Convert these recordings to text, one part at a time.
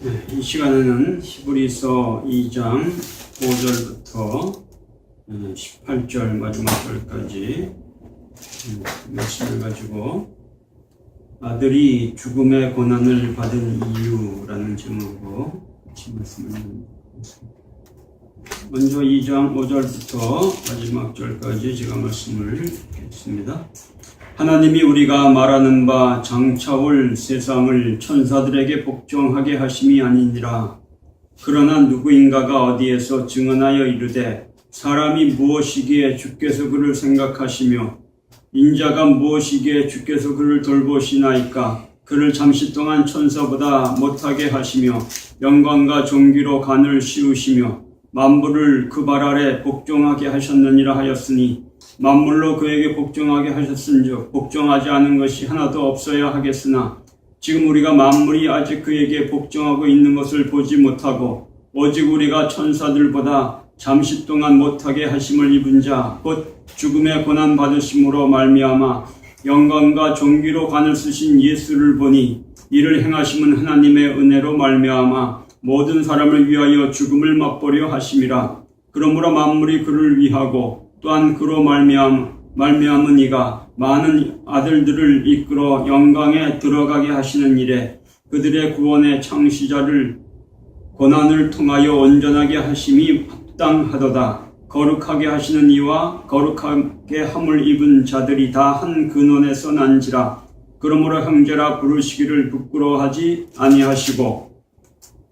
이 시간에는 히브리서 2장 5절부터 18절 마지막 절까지 말씀을 가지고 아들이 죽음의 고난을 받은 이유라는 제목으로 말씀을 드리겠습니다. 먼저 2장 5절부터 마지막 절까지 제가 말씀을 드리겠습니다. 하나님이 우리가 말하는 바 장차올 세상을 천사들에게 복종하게 하심이 아니니라. 그러나 누구인가가 어디에서 증언하여 이르되 사람이 무엇이기에 주께서 그를 생각하시며 인자가 무엇이기에 주께서 그를 돌보시나이까. 그를 잠시 동안 천사보다 못하게 하시며 영광과 존귀로 간을 씌우시며 만물을 그 발 아래 복종하게 하셨느니라 하였으니 만물로 그에게 복종하게 하셨은즉 복종하지 않은 것이 하나도 없어야 하겠으나 지금 우리가 만물이 아직 그에게 복종하고 있는 것을 보지 못하고 오직 우리가 천사들보다 잠시 동안 못하게 하심을 입은 자 곧 죽음의 고난 받으심으로 말미암아 영광과 존귀로 간을 쓰신 예수를 보니 이를 행하심은 하나님의 은혜로 말미암아 모든 사람을 위하여 죽음을 맛보려 하심이라. 그러므로 만물이 그를 위하고 또한 그로 말미암은 이가 많은 아들들을 이끌어 영광에 들어가게 하시는 일에 그들의 구원의 창시자를 고난을 통하여 온전하게 하심이 합당하도다. 거룩하게 하시는 이와 거룩하게 함을 입은 자들이 다 한 근원에서 난지라. 그러므로 형제라 부르시기를 부끄러워하지 아니하시고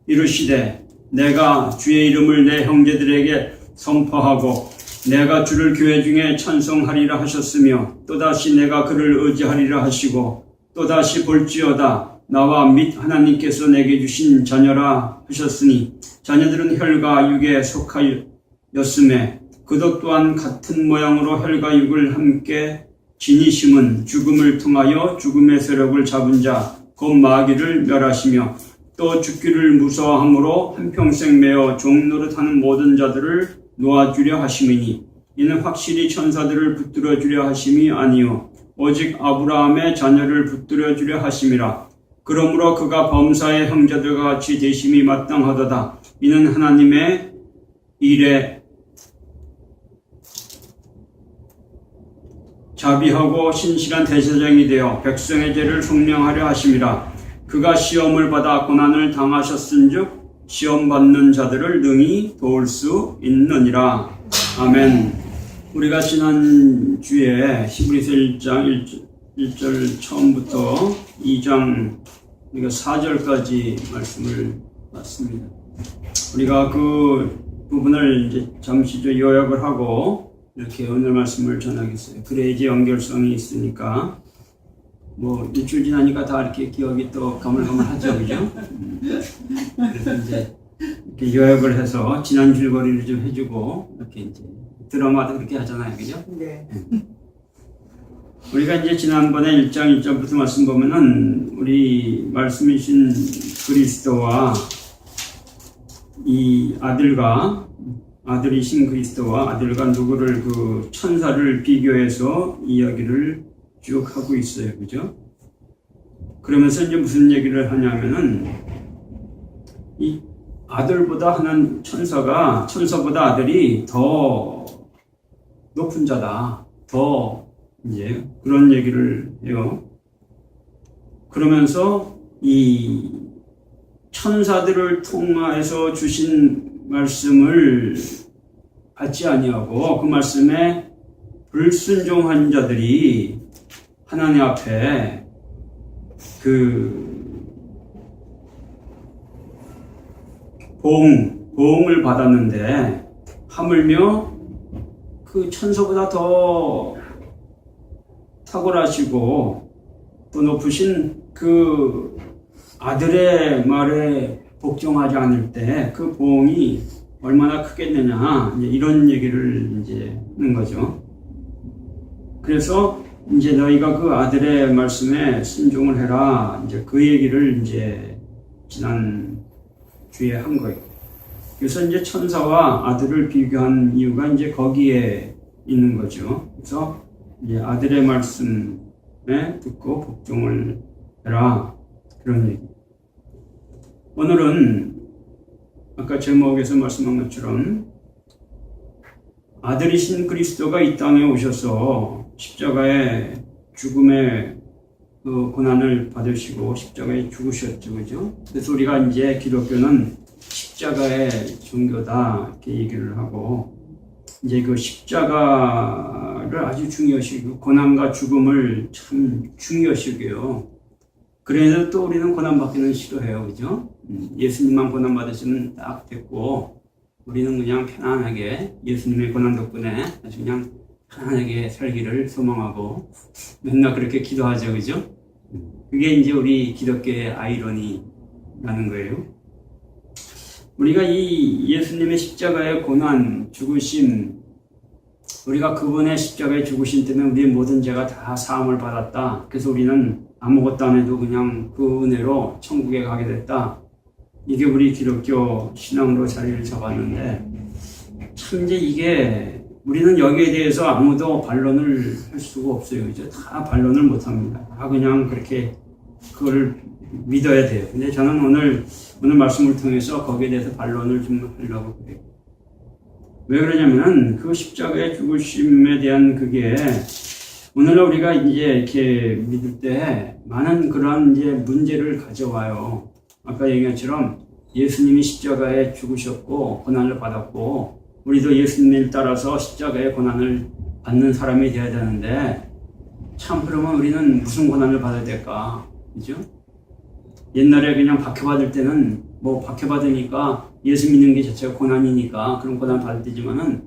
이르시되 내가 주의 이름을 내 형제들에게 선포하고 내가 주를 교회 중에 찬송하리라 하셨으며 또다시 내가 그를 의지하리라 하시고 또다시 볼지어다 나와 및 하나님께서 내게 주신 자녀라 하셨으니 자녀들은 혈과 육에 속하였음에 그도 또한 같은 모양으로 혈과 육을 함께 지니심은 죽음을 통하여 죽음의 세력을 잡은 자 곧 마귀를 멸하시며 또 죽기를 무서워함으로 한평생 매어 종노릇하는 모든 자들을 놓아주려 하심이니 이는 확실히 천사들을 붙들어 주려 하심이 아니요 오직 아브라함의 자녀를 붙들어 주려 하심이라. 그러므로 그가 범사의 형제들과 같이 되심이 마땅하도다. 이는 하나님의 일에 자비하고 신실한 대제사장이 되어 백성의 죄를 속량하려 하심이라. 그가 시험을 받아 고난을 당하셨은즉 시험 받는 자들을 능히 도울 수 있느니라. 아멘. 우리가 지난 주에 히브리서 1장 1절 처음부터 2장 우리가 4절까지 말씀을 봤습니다. 우리가 그 부분을 이제 잠시 요약을 하고 이렇게 오늘 말씀을 전하겠어요. 그래야지 연결성이 있으니까. 뭐 일주일 지나니까 다 이렇게 기억이 또 가물가물하죠, 그죠? 그래서 이제 이렇게 요약을 해서 지난 줄거리를 좀 해주고 이렇게 이제 드라마도 그렇게 하잖아요, 그죠? 네. 우리가 이제 지난번에 1장 1절부터 말씀 보면은 우리 말씀이신 그리스도와 이 아들이신 그리스도와 아들과 누구를 그 천사를 비교해서 이야기를 쭉 하고 있어요. 그죠? 그러면서 이제 무슨 얘기를 하냐면은 이 아들보다 하는 천사보다 아들이 더 높은 자다. 더 이제 그런 얘기를 해요. 그러면서 이 천사들을 통해서 주신 말씀을 받지 아니하고 그 말씀에 불순종한 자들이 하나님 앞에 그 보응을 받았는데 하물며 그 천사보다 더 탁월하시고 또 높으신 그 아들의 말에 복종하지 않을 때 그 보응이 얼마나 크겠느냐 이제 이런 얘기를 이제 하는 거죠. 그래서 이제 너희가 그 아들의 말씀에 순종을 해라. 이제 그 얘기를 이제 지난 주에 한 거예요. 그래서 이제 천사와 아들을 비교한 이유가 이제 거기에 있는 거죠. 그래서 이제 아들의 말씀에 듣고 복종을 해라. 그런 얘기. 오늘은 아까 제목에서 말씀한 것처럼 아들이신 그리스도가 이 땅에 오셔서 십자가의 죽음의 그 고난을 받으시고 십자가에 죽으셨죠, 그죠? 그래서 우리가 이제 기독교는 십자가의 종교다 이렇게 얘기를 하고, 이제 그 십자가를 아주 중요시하고 고난과 죽음을 참 중요시하고요. 그래서 또 우리는 고난 받기는 싫어해요, 그죠? 예수님만 고난 받으시면 딱 됐고, 우리는 그냥 편안하게 예수님의 고난 덕분에 아주 그냥 편안하게 살기를 소망하고 맨날 그렇게 기도하죠, 그죠? 그게 이제 우리 기독교의 아이러니라는 거예요. 우리가 이 예수님의 십자가의 고난, 죽으심, 우리가 그분의 십자가의 죽으심 때문에 우리의 모든 죄가 다 사함을 받았다. 그래서 우리는 아무것도 안 해도 그냥 그 은혜로 천국에 가게 됐다. 이게 우리 기독교 신앙으로 자리를 잡았는데, 참 이제 이게 우리는 여기에 대해서 아무도 반론을 할 수가 없어요. 그죠? 다 반론을 못 합니다. 다 그냥 그렇게 그거를 믿어야 돼요. 근데 저는 오늘 말씀을 통해서 거기에 대해서 반론을 좀 하려고 그래요. 왜 그러냐면은 그 십자가의 죽으심에 대한 그게 오늘날 우리가 이제 이렇게 믿을 때 많은 그런 이제 문제를 가져와요. 아까 얘기한 것처럼 예수님이 십자가에 죽으셨고 고난을 받았고, 우리도 예수님을 따라서 십자가의 고난을 받는 사람이 되어야 되는데, 참 그러면 우리는 무슨 고난을 받아야 될까? 그죠? 옛날에 그냥 박해받을 때는 뭐 박해받으니까 예수 믿는 게 자체가 고난이니까 그런 고난 받을 때지만은,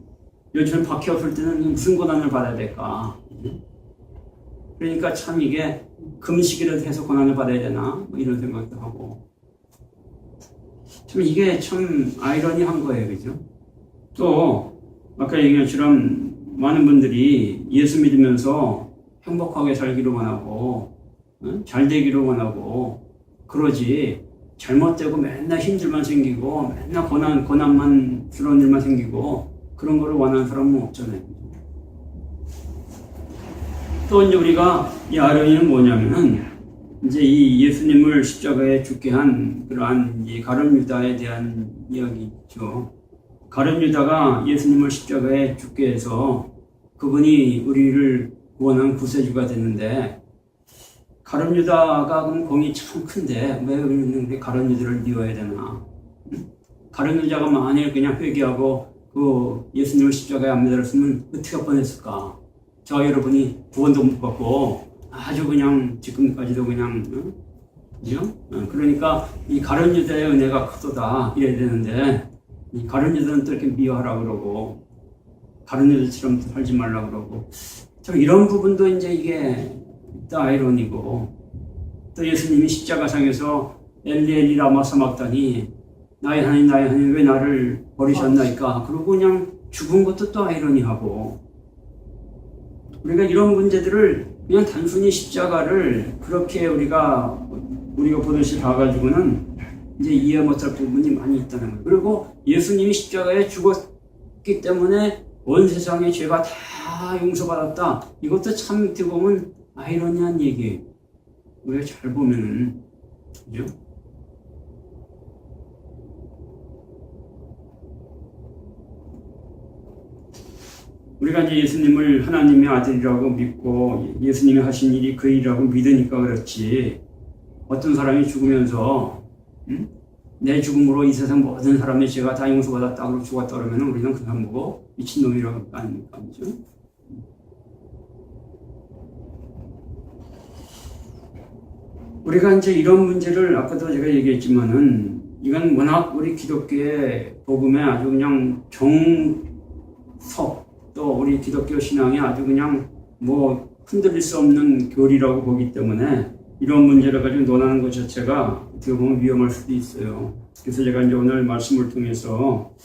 요즘 박해 없을 때는 무슨 고난을 받아야 될까? 그러니까 참 이게 금식이라도 해서 고난을 받아야 되나? 뭐 이런 생각도 하고. 참 이게 참 아이러니한 거예요, 그죠? 또 아까 얘기한 것처럼 많은 분들이 예수 믿으면서 행복하게 살기로 원하고, 잘 되기로 원하고 그러지, 잘못되고 맨날 힘들만 생기고 맨날 고난만 스러운 일만 생기고 그런 거를 원하는 사람은 없잖아요. 또 이제 우리가 이 아이러니는 뭐냐면은, 이제 이 예수님을 십자가에 죽게 한 그러한 이 가룟 유다에 대한 이야기죠. 가룟 유다가 예수님을 십자가에 죽게 해서 그분이 우리를 구원한 구세주가 됐는데, 가룟 유다가 그럼 공이 참 큰데 왜 우리는 가룟 유다를 미워해야 되나? 가룟 유다가 만일 그냥 회개하고 그 예수님을 십자가에 안 매달았으면 어떻게 할 뻔했을까? 저 여러분이 구원도 못 받고 아주 그냥 지금까지도 그냥, 그죠? 그러니까 이 가룟 유다의 은혜가 크도다 이래야 되는데, 이 가룟 유다는 또 이렇게 미워하라 그러고 가룟 유다처럼 살지 말라 그러고, 참 이런 부분도 이제 이게 또 아이러니고, 또 예수님이 십자가상에서 엘리 엘리 라마 사막다니 나의 하나님 왜 나를 버리셨나이까 그러고 그냥 죽은 것도 또 아이러니하고, 우리가 이런 문제들을 그냥 단순히 십자가를 그렇게 우리가 보듯이 봐가지고는 이제 이해 못할 부분이 많이 있다는 거예요. 그리고 예수님이 십자가에 죽었기 때문에 온 세상의 죄가 다 용서받았다. 이것도 참 어떻게 보면 아이러니한 얘기예요. 우리가 잘 보면은, 그죠? 우리가 이제 예수님을 하나님의 아들이라고 믿고 예수님이 하신 일이 그 일이라고 믿으니까 그렇지, 어떤 사람이 죽으면서 내 죽음으로 이 세상 모든 사람의 죄가 다 용서받았다 그러고 죽었다 그러면 우리는 그 사람 보고 미친놈이라고 할 거 아닙니까? 그죠? 우리가 이제 이런 문제를 아까도 제가 얘기했지만은, 이건 워낙 우리 기독교의 복음에 아주 그냥 정석, 또 우리 기독교 신앙이 아주 그냥 뭐 흔들릴 수 없는 교리라고 보기 때문에 이런 문제를 가지고 논하는 것 자체가 어떻게 보면 위험할 수도 있어요. 그래서 제가 이제 오늘 말씀을 통해서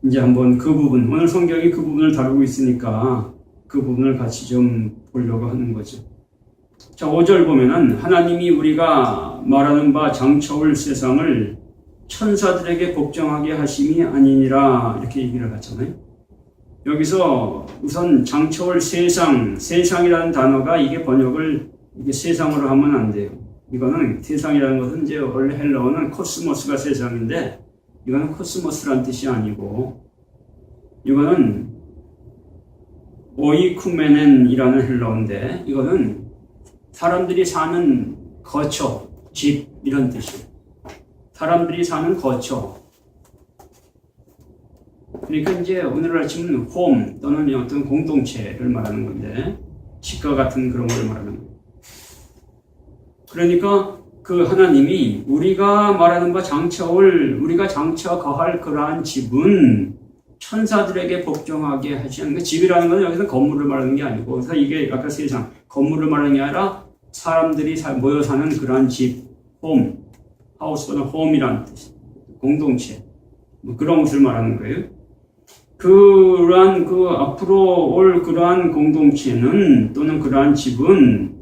이제 한번 그 부분, 오늘 성경이 그 부분을 다루고 있으니까 그 부분을 같이 좀 보려고 하는 거죠. 자, 5절 보면은 하나님이 우리가 말하는 바 장차올 세상을 천사들에게 복종하게 하심이 아니니라 이렇게 얘기를 하잖아요. 여기서 우선 장차올 세상이라는 단어가 이게 번역을 이게 세상으로 하면 안 돼요. 이거는 세상이라는 것은 이제 원래 헬라어는 코스모스가 세상인데 이거는 코스모스란 뜻이 아니고 이거는 오이쿠메넨이라는 헬라어인데 이거는 사람들이 사는 거처, 집 이런 뜻이에요. 사람들이 사는 거처. 그러니까 이제 오늘 아침은 홈 또는 어떤 공동체를 말하는 건데 집과 같은 그런 걸 말하는 거예요. 그러니까 그 하나님이 우리가 말하는 바 우리가 장차 거할 그러한 집은 천사들에게 복종하게 하시는 거예요. 집이라는 건 여기서 건물을 말하는 게 아니고 그래서 이게 아까 세상 건물을 말하는 게 아니라 사람들이 모여 사는 그러한 집, 홈, 하우스보다 홈이라는 뜻, 공동체 뭐 그런 것을 말하는 거예요. 그러한 앞으로 올 그러한 공동체는 또는 그러한 집은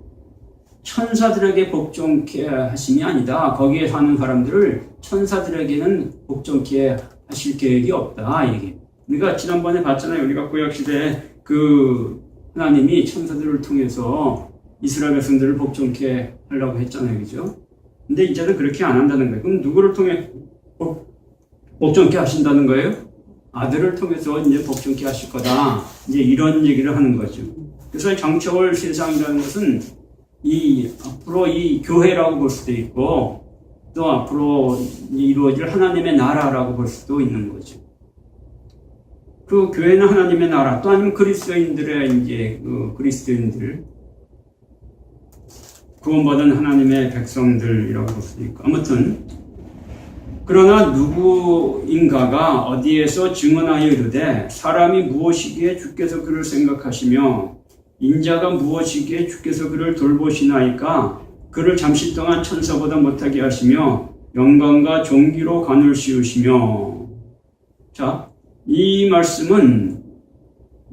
천사들에게 복종케 하심이 아니다. 거기에 사는 사람들을 천사들에게는 복종케 하실 계획이 없다. 이게 우리가 지난번에 봤잖아요. 우리가 구약시대에 하나님이 천사들을 통해서 이스라엘 백성들을 복종케 하려고 했잖아요. 그죠? 근데 이제는 그렇게 안 한다는 거예요. 그럼 누구를 통해 복종케 하신다는 거예요? 아들을 통해서 이제 복종케 하실 거다. 이제 이런 얘기를 하는 거죠. 그래서 장차 올 세상이라는 것은 앞으로 이 교회라고 볼 수도 있고, 또 앞으로 이루어질 하나님의 나라라고 볼 수도 있는 거죠. 그 교회는 하나님의 나라, 또 아니면 그리스도인들의 그리스도인들, 구원받은 하나님의 백성들이라고 볼 수도 있고, 아무튼, 그러나 누구인가가 어디에서 증언하여 이르되 사람이 무엇이기에 주께서 그를 생각하시며 인자가 무엇이기에 주께서 그를 돌보시나이까 그를 잠시 동안 천사보다 못하게 하시며 영광과 존귀로 관을 씌우시며. 자, 이 말씀은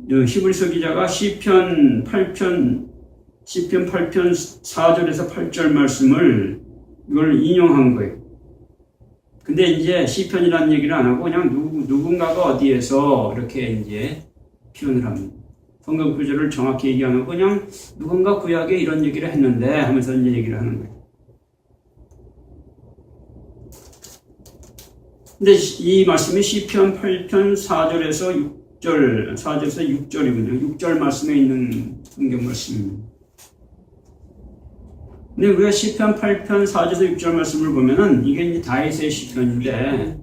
히브리서 기자가 시편 8편 4절에서 8절 말씀을 이걸 인용한 거예요. 근데 이제 시편이라는 얘기를 안 하고 그냥 누군가가 어디에서 이렇게 이제 표현을 합니다. 성경 구절을 정확히 얘기 안 하고 그냥 누군가 구약에 이런 얘기를 했는데 하면서 이제 얘기를 하는 거예요. 근데 이 말씀이 시편 8편 4절에서 6절이군요. 6절 말씀에 있는 성경 말씀입니다. 근데 우리가 시편 8편 4절에서 6절 말씀을 보면은 이게 이제 다윗의 시편인데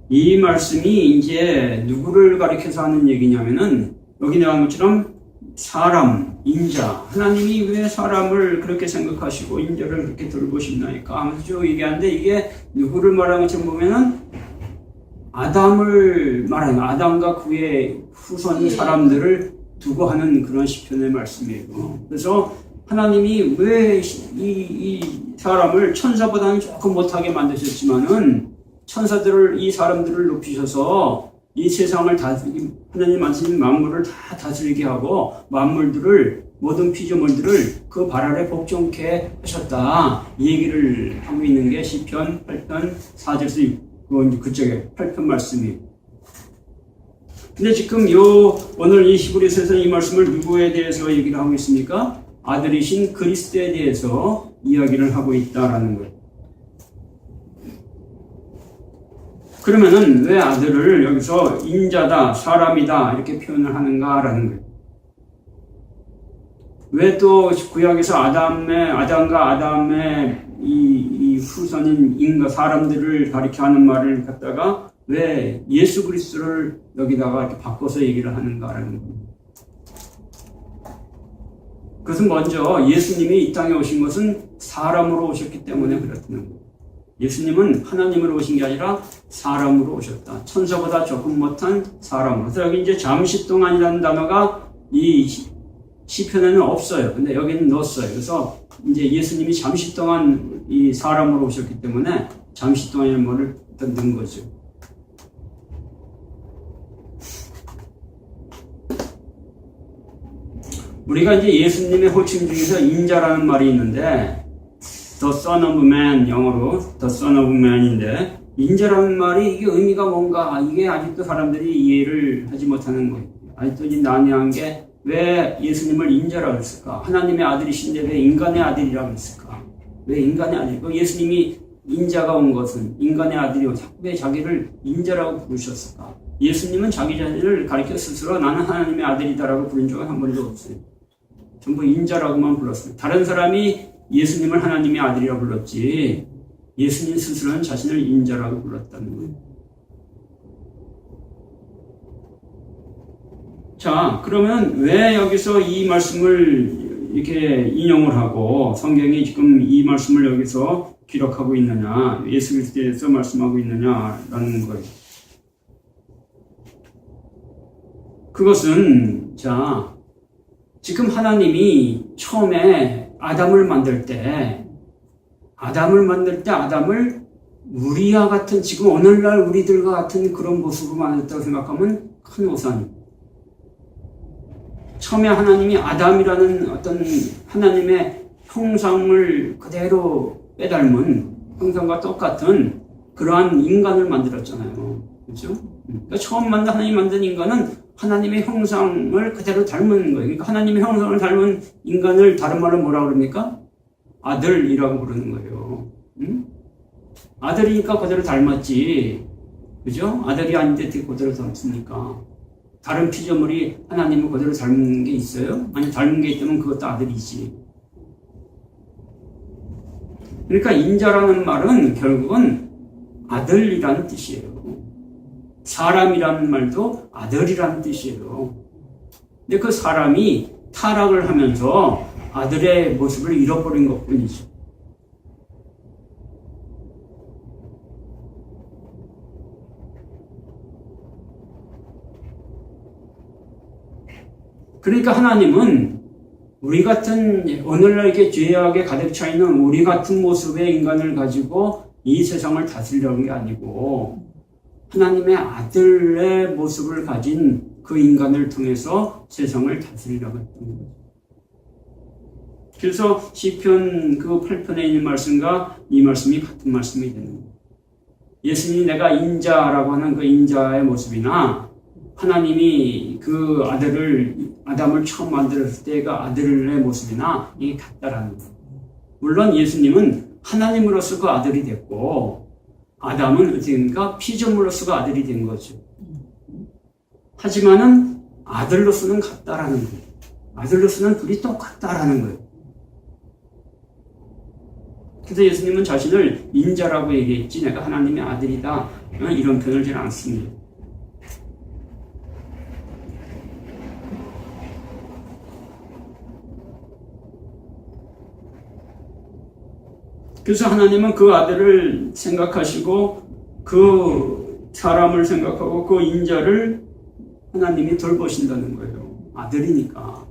이 말씀이 이제 누구를 가리켜서 하는 얘기냐면은 여기 나온 것처럼 사람, 인자, 하나님이 왜 사람을 그렇게 생각하시고 인자를 그렇게 돌보시나이까 하면서 쭉 얘기하는데 이게 누구를 말하는 것처럼 보면은 아담을 말하는 아담과 그의 후손 사람들을 두고 하는 그런 시편의 말씀이에요. 그래서 하나님이 왜 이 사람을 천사보다는 조금 못하게 만드셨지만은 이 사람들을 높이셔서 이 세상을 하나님 만드신 만물을 다 다스리게 하고 모든 피조물들을 그 발 아래 복종케 하셨다. 이 얘기를 하고 있는 게 시편 8편 4절에서 그쪽에 8편 말씀이에요. 근데 지금 오늘 이 히브리서에서 이 말씀을 누구에 대해서 얘기를 하고 있습니까? 아들이신 그리스도에 대해서 이야기를 하고 있다라는 거예요. 그러면은 왜 아들을 여기서 인자다, 사람이다 이렇게 표현을 하는가라는 거예요. 왜 또 구약에서 아담과 아담의 이 후손인 사람들을 가리켜 하는 말을 갖다가 왜 예수 그리스도를 여기다가 이렇게 바꿔서 얘기를 하는가라는 거예요. 그것은 먼저 예수님이 이 땅에 오신 것은 사람으로 오셨기 때문에 그렇다는 거예요. 예수님은 하나님으로 오신 게 아니라 사람으로 오셨다. 천사보다 조금 못한 사람으로. 그래서 여기 이제 잠시 동안이라는 단어가 이 시편에는 없어요. 근데 여기는 넣었어요. 그래서 이제 예수님이 잠시 동안 이 사람으로 오셨기 때문에 잠시 동안이라는 말을 넣은 거죠. 우리가 이제 예수님의 호칭 중에서 인자라는 말이 있는데 The Son of Man, 영어로 The Son of Man인데 인자라는 말이 이게 의미가 뭔가 이게 아직도 사람들이 이해를 하지 못하는 거예요. 아직도 이제 난해한 게 왜 예수님을 인자라고 했을까? 하나님의 아들이신데 왜 인간의 아들이라고 했을까? 왜 인간의 아들이고 예수님이 인자가 온 것은 인간의 아들이요 왜 자기를 인자라고 부르셨을까? 예수님은 자기 자신을 가리켜 스스로 나는 하나님의 아들이다라고 부른 적은 한 번도 없어요. 전부 인자라고만 불렀어요. 다른 사람이 예수님을 하나님의 아들이라고 불렀지 예수님 스스로는 자신을 인자라고 불렀다는 거예요. 자, 그러면 왜 여기서 이 말씀을 이렇게 인용을 하고 성경이 지금 이 말씀을 여기서 기록하고 있느냐, 예수 그리스도에 대해서 말씀하고 있느냐라는 거예요. 그것은 자, 지금 하나님이 처음에 아담을 만들 때 아담을 우리와 같은 지금 오늘날 우리들과 같은 그런 모습으로 만들었다고 생각하면 큰 오산입니다. 처음에 하나님이 아담이라는 어떤 하나님의 형상을 그대로 빼닮은 형상과 똑같은 그러한 인간을 만들었잖아요. 그렇죠? 그러니까 처음 하나님이 만든 인간은 하나님의 형상을 그대로 닮은 거예요. 그러니까 하나님의 형상을 닮은 인간을 다른 말로 뭐라고 그럽니까? 아들이라고 부르는 거예요. 응? 아들이니까 그대로 닮았지. 그죠? 아들이 아닌데 어떻게 그대로 닮습니까? 다른 피조물이 하나님을 그대로 닮은 게 있어요? 아니, 닮은 게 있다면 그것도 아들이지. 그러니까 인자라는 말은 결국은 아들이라는 뜻이에요. 사람이라는 말도 아들이라는 뜻이에요. 근데 그 사람이 타락을 하면서 아들의 모습을 잃어버린 것 뿐이죠. 그러니까 하나님은 우리 같은 오늘날 이렇게 죄악에 가득 차 있는 우리 같은 모습의 인간을 가지고 이 세상을 다스리려는 게 아니고 하나님의 아들의 모습을 가진 그 인간을 통해서 세상을 다스리려고 했던 거죠. 그래서 시편 그 8편에 있는 말씀과 이 말씀이 같은 말씀이 되는 거예요. 예수님이 내가 인자라고 하는 그 인자의 모습이나 하나님이 그 아담을 처음 만들었을 때가 아들의 모습이나 이게 같다라는 거예요. 물론 예수님은 하나님으로서 그 아들이 됐고 아담은 어떻게니까 피조물로서가 아들이 된 거죠. 하지만은 아들로서는 같다라는 거예요. 아들로서는 둘이 똑같다라는 거예요. 그래서 예수님은 자신을 인자라고 얘기했지 내가 하나님의 아들이다 이런 표현을 잘 안 씁니다. 그래서 하나님은 그 아들을 생각하시고 그 사람을 생각하고 그 인자를 하나님이 돌보신다는 거예요. 아들이니까.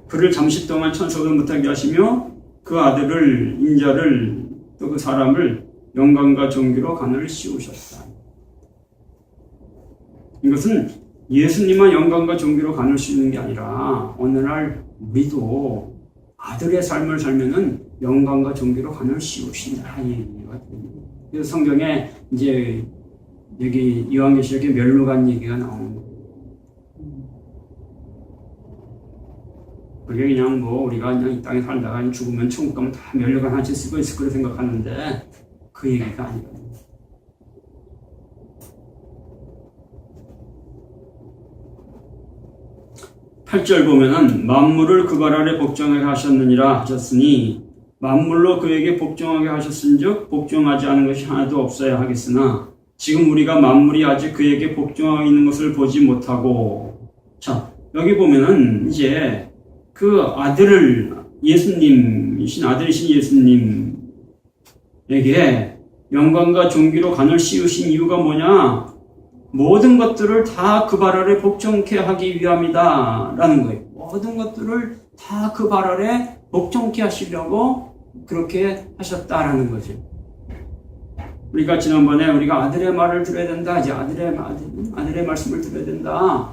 그를 잠시 동안 천석을 못하게 하시며 그 아들을 인자를 또 그 사람을 영광과 존귀로 가늘을 씌우셨다. 이것은 예수님만 영광과 존귀로 가늘 씌우는 게 아니라 오늘날 우리도 아들의 삶을 살면은 영광과 존귀로 가늘 씌우신다 이 얘기가 됩니다. 그래서 성경에 이제 여기 요한계시록에 멸루관 얘기가 나오는 거예요. 그게 그냥 뭐 우리가 그냥 이 땅에 살다가 죽으면 천국 가면 다 멸류관 한채 쓰고 있을 거라 생각하는데 그 얘기가 아니거든요. 8절 보면은 만물을 그발 아래 복종하게 하셨느니라 하셨으니 만물로 그에게 복종하게 하셨은즉 복종하지 않은 것이 하나도 없어야 하겠으나 지금 우리가 만물이 아직 그에게 복종하고 있는 것을 보지 못하고 자 여기 보면은 이제 그 아들을 예수님이신 아들이신 예수님에게 영광과 존귀로 간을 씌우신 이유가 뭐냐? 모든 것들을 다 그 발 아래 복종케 하기 위함이다 라는 거예요. 모든 것들을 다 그 발 아래 복종케 하시려고 그렇게 하셨다라는 거죠. 우리가 지난번에 우리가 아들의 말을 들어야 된다. 이제 아들의 말씀을 들어야 된다.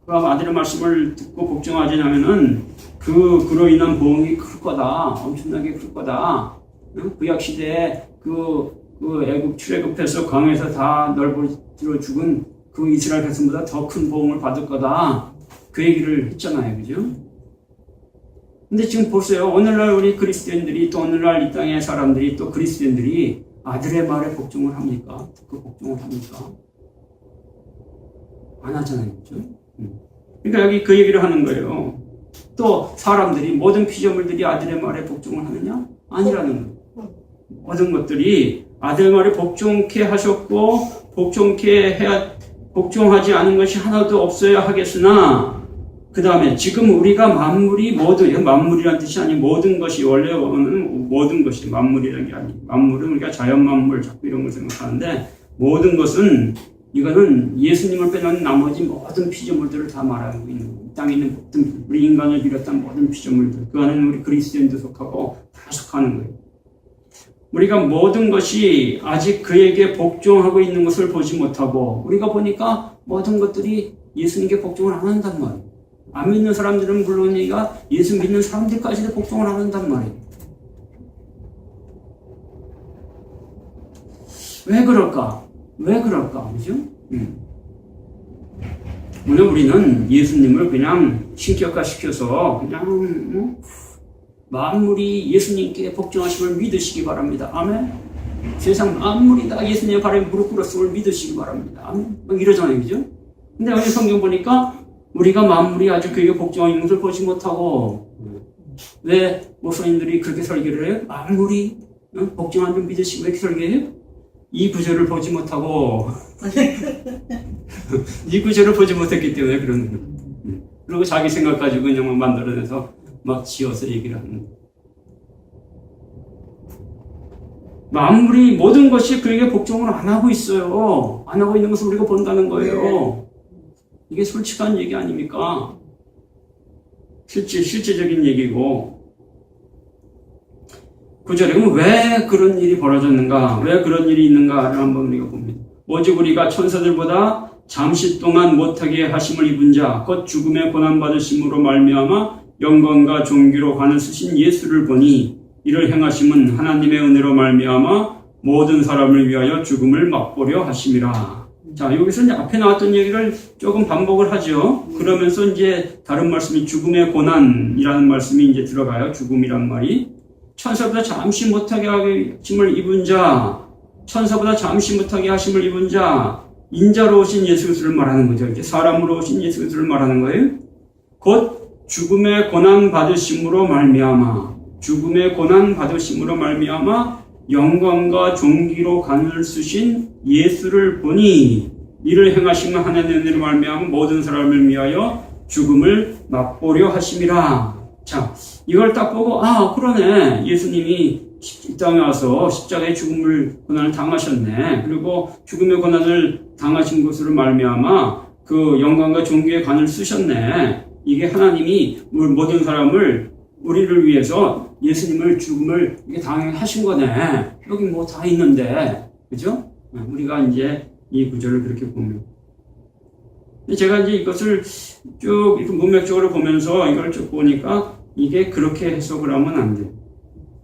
그 아들의 말씀을 듣고 복종하자면은 그로 인한 보응이 클 거다. 엄청나게 클 거다. 구약 시대에 그 애굽 출애굽해서 광야에서 다 널브러져 죽은 그 이스라엘 백성보다 더 큰 보응을 받을 거다. 그 얘기를 했잖아요. 그죠? 근데 지금 보세요. 오늘날 우리 그리스도인들이 또 오늘날 이 땅의 사람들이 또 그리스도인들이 아들의 말에 복종을 합니까? 그 복종을 합니까? 안 하잖아요. 그렇죠? 그러니까 여기 그 얘기를 하는 거예요. 또 사람들이 모든 피조물들이 아들의 말에 복종을 하느냐? 아니라는 거예요. 모든 것들이 아들의 말에 복종케 하셨고 복종하지 않은 것이 하나도 없어야 하겠으나 그 다음에 지금 우리가 만물이 모두, 만물이라는 뜻이 아니 모든 것이 원래는 모든 것이 만물이라는 게 아니에요. 만물은 우리가 자연 만물 자꾸 이런 걸 생각하는데 모든 것은 이거는 예수님을 빼놓은 나머지 모든 피조물들을 다 말하고 있는 거예요. 땅에 있는 모든 우리 인간을 비롯한 모든 피조물들 그 안에는 우리 그리스도인도 속하고 다 속하는 거예요. 우리가 모든 것이 아직 그에게 복종하고 있는 것을 보지 못하고 우리가 보니까 모든 것들이 예수님께 복종을 안 한단 말이에요. 안 믿는 사람들은 물론이가 예수 믿는 사람들까지도 복종을 안 한단 말이에요. 왜 그럴까? 그죠? 오늘 우리는 예수님을 그냥 신격화시켜서 그냥 만물이 예수님께 복종하심을 믿으시기 바랍니다. 아멘. 세상 만물이 다 예수님의 발에 무릎 꿇었음을 믿으시기 바랍니다. 아멘. 막 이러잖아요, 그죠? 근데 여기 성경 보니까 우리가 만물이 아주 그에게 복종하는 것을 보지 못하고 왜 목사님들이 그렇게 설교를 해요? 만물이 복종하는 줄 믿으시고 왜 이렇게 설교해요? 이 구절을 보지 못하고 이 구절을 보지 못했기 때문에 그러는 거예요. 그리고 자기 생각 가지고 그냥 만들어내서 막 지어서 얘기를 하는 거예요. 만물이 모든 것이 그에게 복종을 안 하고 있어요. 안 하고 있는 것을 우리가 본다는 거예요. 이게 솔직한 얘기 아닙니까? 실제적인 얘기고. 9절에 왜 그런 일이 벌어졌는가? 왜 그런 일이 있는가를 한번 우리가 봅니다. 오직 우리가 천사들보다 잠시 동안 못하게 하심을 입은 자, 곧 죽음의 고난받으심으로 말미암아 영광과 존귀로 관을 쓰신 예수를 보니 이를 행하심은 하나님의 은혜로 말미암아 모든 사람을 위하여 죽음을 맛보려 하심이라. 자, 여기서 이제 앞에 나왔던 얘기를 조금 반복을 하죠. 그러면서 이제 다른 말씀이 죽음의 고난이라는 말씀이 이제 들어가요. 죽음이란 말이. 천사보다 잠시 못하게 하심을 입은 자, 천사보다 잠시 못하게 하심을 입은 자, 인자로 오신 예수 그리스도를 말하는 거죠. 이제 사람으로 오신 예수 그리스도를 말하는 거예요. 곧 죽음의 고난 받으심으로 말미암아, 죽음의 고난 받으심으로 말미암아 영광과 존귀로 관을 쓰신 예수를 보니 이를 행하시면 하나님의 은혜로 말미암아 모든 사람을 위하여 죽음을 맛보려 하심이라. 자, 이걸 딱 보고 그러네. 예수님이 이 땅에 와서 십자가의 죽음을 고난을 당하셨네. 그리고 죽음의 고난을 당하신 것으로 말미암아 그 영광과 존귀의 관을 쓰셨네. 이게 하나님이 모든 사람을 우리를 위해서 예수님을 죽음을 이게 당하신 거네. 여기 뭐 다 있는데, 그죠? 우리가 이제 이 구절을 그렇게 보면. 제가 이제 이것을 쭉 이렇게 문맥적으로 보면서 이걸 쭉 보니까 이게 그렇게 해석을 하면 안 돼요.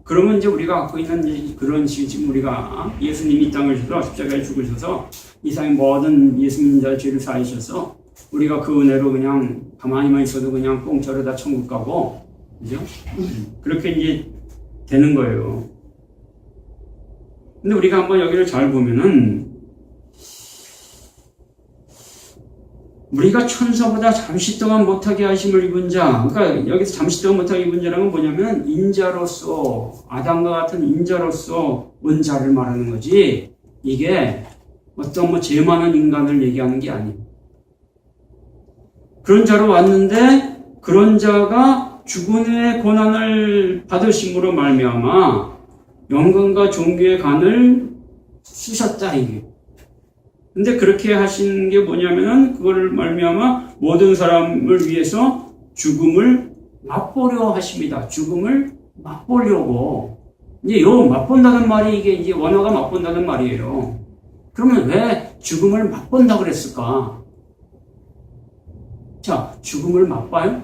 그러면 이제 우리가 갖고 있는 이제 그런 식의 지금 우리가 예수님이 이 땅을 주셔서 십자가에 죽으셔서 이 세상의 모든 예수 믿는 자의 죄를 사하셔서 우리가 그 은혜로 그냥 가만히만 있어도 그냥 공짜로 다 천국 가고, 그죠? 그렇게 이제 되는 거예요. 근데 우리가 한번 여기를 잘 보면은 우리가 천사보다 잠시 동안 못하게 하심을 입은 자, 그러니까 여기서 잠시 동안 못하게 입은 자라는 건 뭐냐면 인자로서, 아담과 같은 인자로서 온 자를 말하는 거지, 이게 어떤 뭐 죄 많은 인간을 얘기하는 게 아니에요. 그런 자로 왔는데 그런 자가 죽음의 고난을 받으심으로 말미암아 영광과 존귀의 관을 쓰셨다, 이게. 근데 그렇게 하신 게 뭐냐면은 그거를 말미암아 모든 사람을 위해서 죽음을 맛보려 하십니다. 죽음을 맛보려고. 이제 요 맛본다는 말이 이게 이제 원어가 맛본다는 말이에요. 그러면 왜 죽음을 맛본다 그랬을까? 자, 죽음을 맛봐요?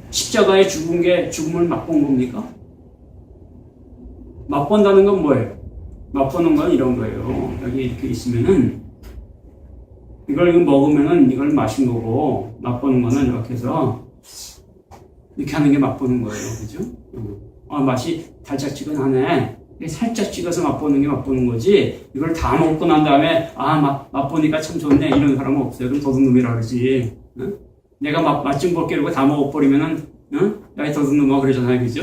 십자가에 죽음을 맛본 겁니까? 맛본다는 건 뭐예요? 맛보는 건 이런 거예요. 여기 이렇게 있으면은, 이걸 먹으면은 이걸 마신 거고, 맛보는 거는 이렇게 해서, 이렇게 하는 게 맛보는 거예요. 그죠? 맛이 달짝지근하네. 살짝 찍어서 맛보는 게 맛보는 거지. 이걸 다 먹고 난 다음에 맛보니까 참 좋네 이런 사람은 없어요. 그럼 도둑놈이라 그러지. 내가 맛 좀 볼게 이러고 다 먹어버리면은 야 이 도둑놈아 그러잖아요. 그죠?